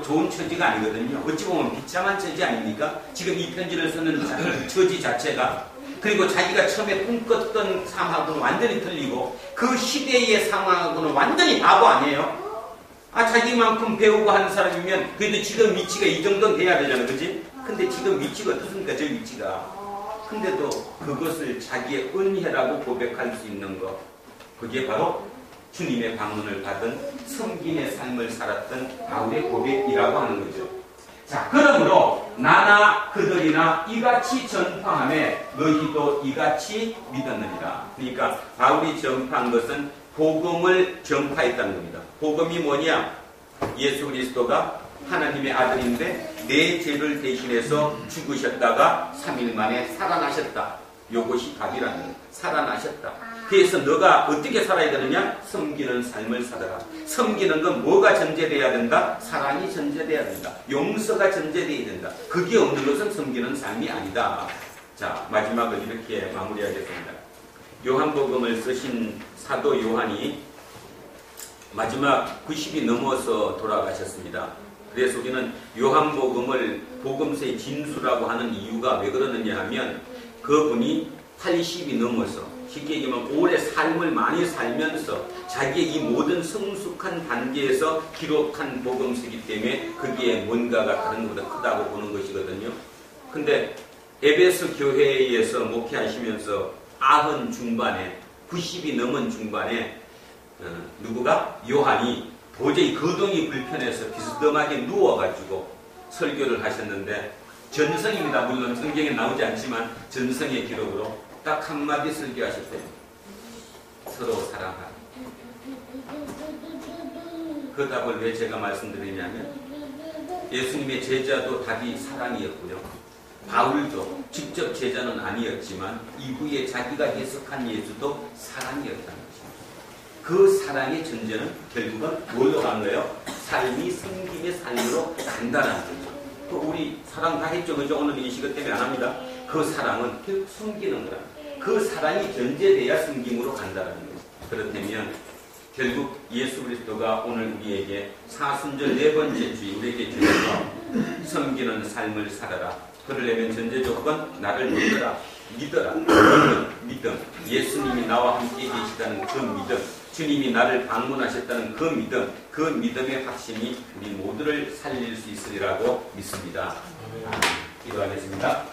[SPEAKER 1] 좋은 처지가 아니거든요. 어찌 보면 비참한 처지 아닙니까? 지금 이 편지를 쓰는 처지 자체가. 그리고 자기가 처음에 꿈꿨던 상황하고는 완전히 틀리고 그 시대의 상황하고는 완전히 바보 아니에요? 아, 자기만큼 배우고 하는 사람이면 그래도 지금 위치가 이 정도는 돼야 되잖아, 그지? 근데 지금 위치가 어떻습니까, 저 위치가? 근데도 그것을 자기의 은혜라고 고백할 수 있는 것, 그게 바로 주님의 방문을 받은 섬김의 삶을 살았던 바울의 고백이라고 하는 거죠. 자, 그러므로 나나 그들이나 이같이 전파하매 너희도 이같이 믿었느니라. 그러니까 바울이 전파한 것은 복음을 전파했다는 겁니다. 복음이 뭐냐? 예수 그리스도가 하나님의 아들인데 내 죄를 대신해서 죽으셨다가 3일 만에 살아나셨다. 이것이 답이라는 거예요. 살아나셨다. 그래서 너가 어떻게 살아야 되느냐? 섬기는 삶을 살아라. 섬기는 건 뭐가 전제돼야 된다? 사랑이 전제돼야 된다. 용서가 전제돼야 된다. 그게 없는 것은 섬기는 삶이 아니다. 자, 마지막을 이렇게 마무리하겠습니다. 요한복음을 쓰신 사도 요한이 마지막 90이 넘어서 돌아가셨습니다. 그래서 우리는 요한복음을 복음서의 진수라고 하는 이유가 왜 그러느냐 하면 그분이 80이 넘어서 쉽게 얘기하면 오래 삶을 많이 살면서 자기의 이 모든 성숙한 단계에서 기록한 복음서이기 때문에 거기에 뭔가가 다른 것보다 크다고 보는 것이거든요. 근데 에베소 교회에서 목회하시면서 90 중반에 90이 넘은 중반에 누구가? 요한이 도저히 거동이 불편해서 비스듬하게 누워가지고 설교를 하셨는데 전성입니다. 물론 성경에 나오지 않지만 전성의 기록으로 딱 한마디 설교하셨대요. 서로 사랑하라. 그 답을 왜 제가 말씀드리냐면 예수님의 제자도 답이 사랑이었고요. 바울도 직접 제자는 아니었지만 이후에 자기가 해석한 예수도 사랑이었다는 것입니다. 그 사랑의 전제는 결국은 뭘로 간 거예요? 삶이 섬김의 삶으로 간다는 거죠. 우리 사랑 다 했죠. 그죠? 오늘 이 시간 때문에 안 합니다. 그 사랑은 결국 섬기는 거라. 그 사랑이 전제돼야 섬김으로 간다는 거죠. 그렇다면 결국 예수 그리스도가 오늘 우리에게 사순절 4번째 주일 우리에게 주셔서 섬기는 삶을 살아라. 그러려면 전제 조건 나를 믿어라. 믿음. 예수님이 나와 함께 계시다는 그 믿음. 주님이 나를 방문하셨다는 그 믿음. 그 믿음의 확신이 우리 모두를 살릴 수 있으리라고 믿습니다. 기도하겠습니다.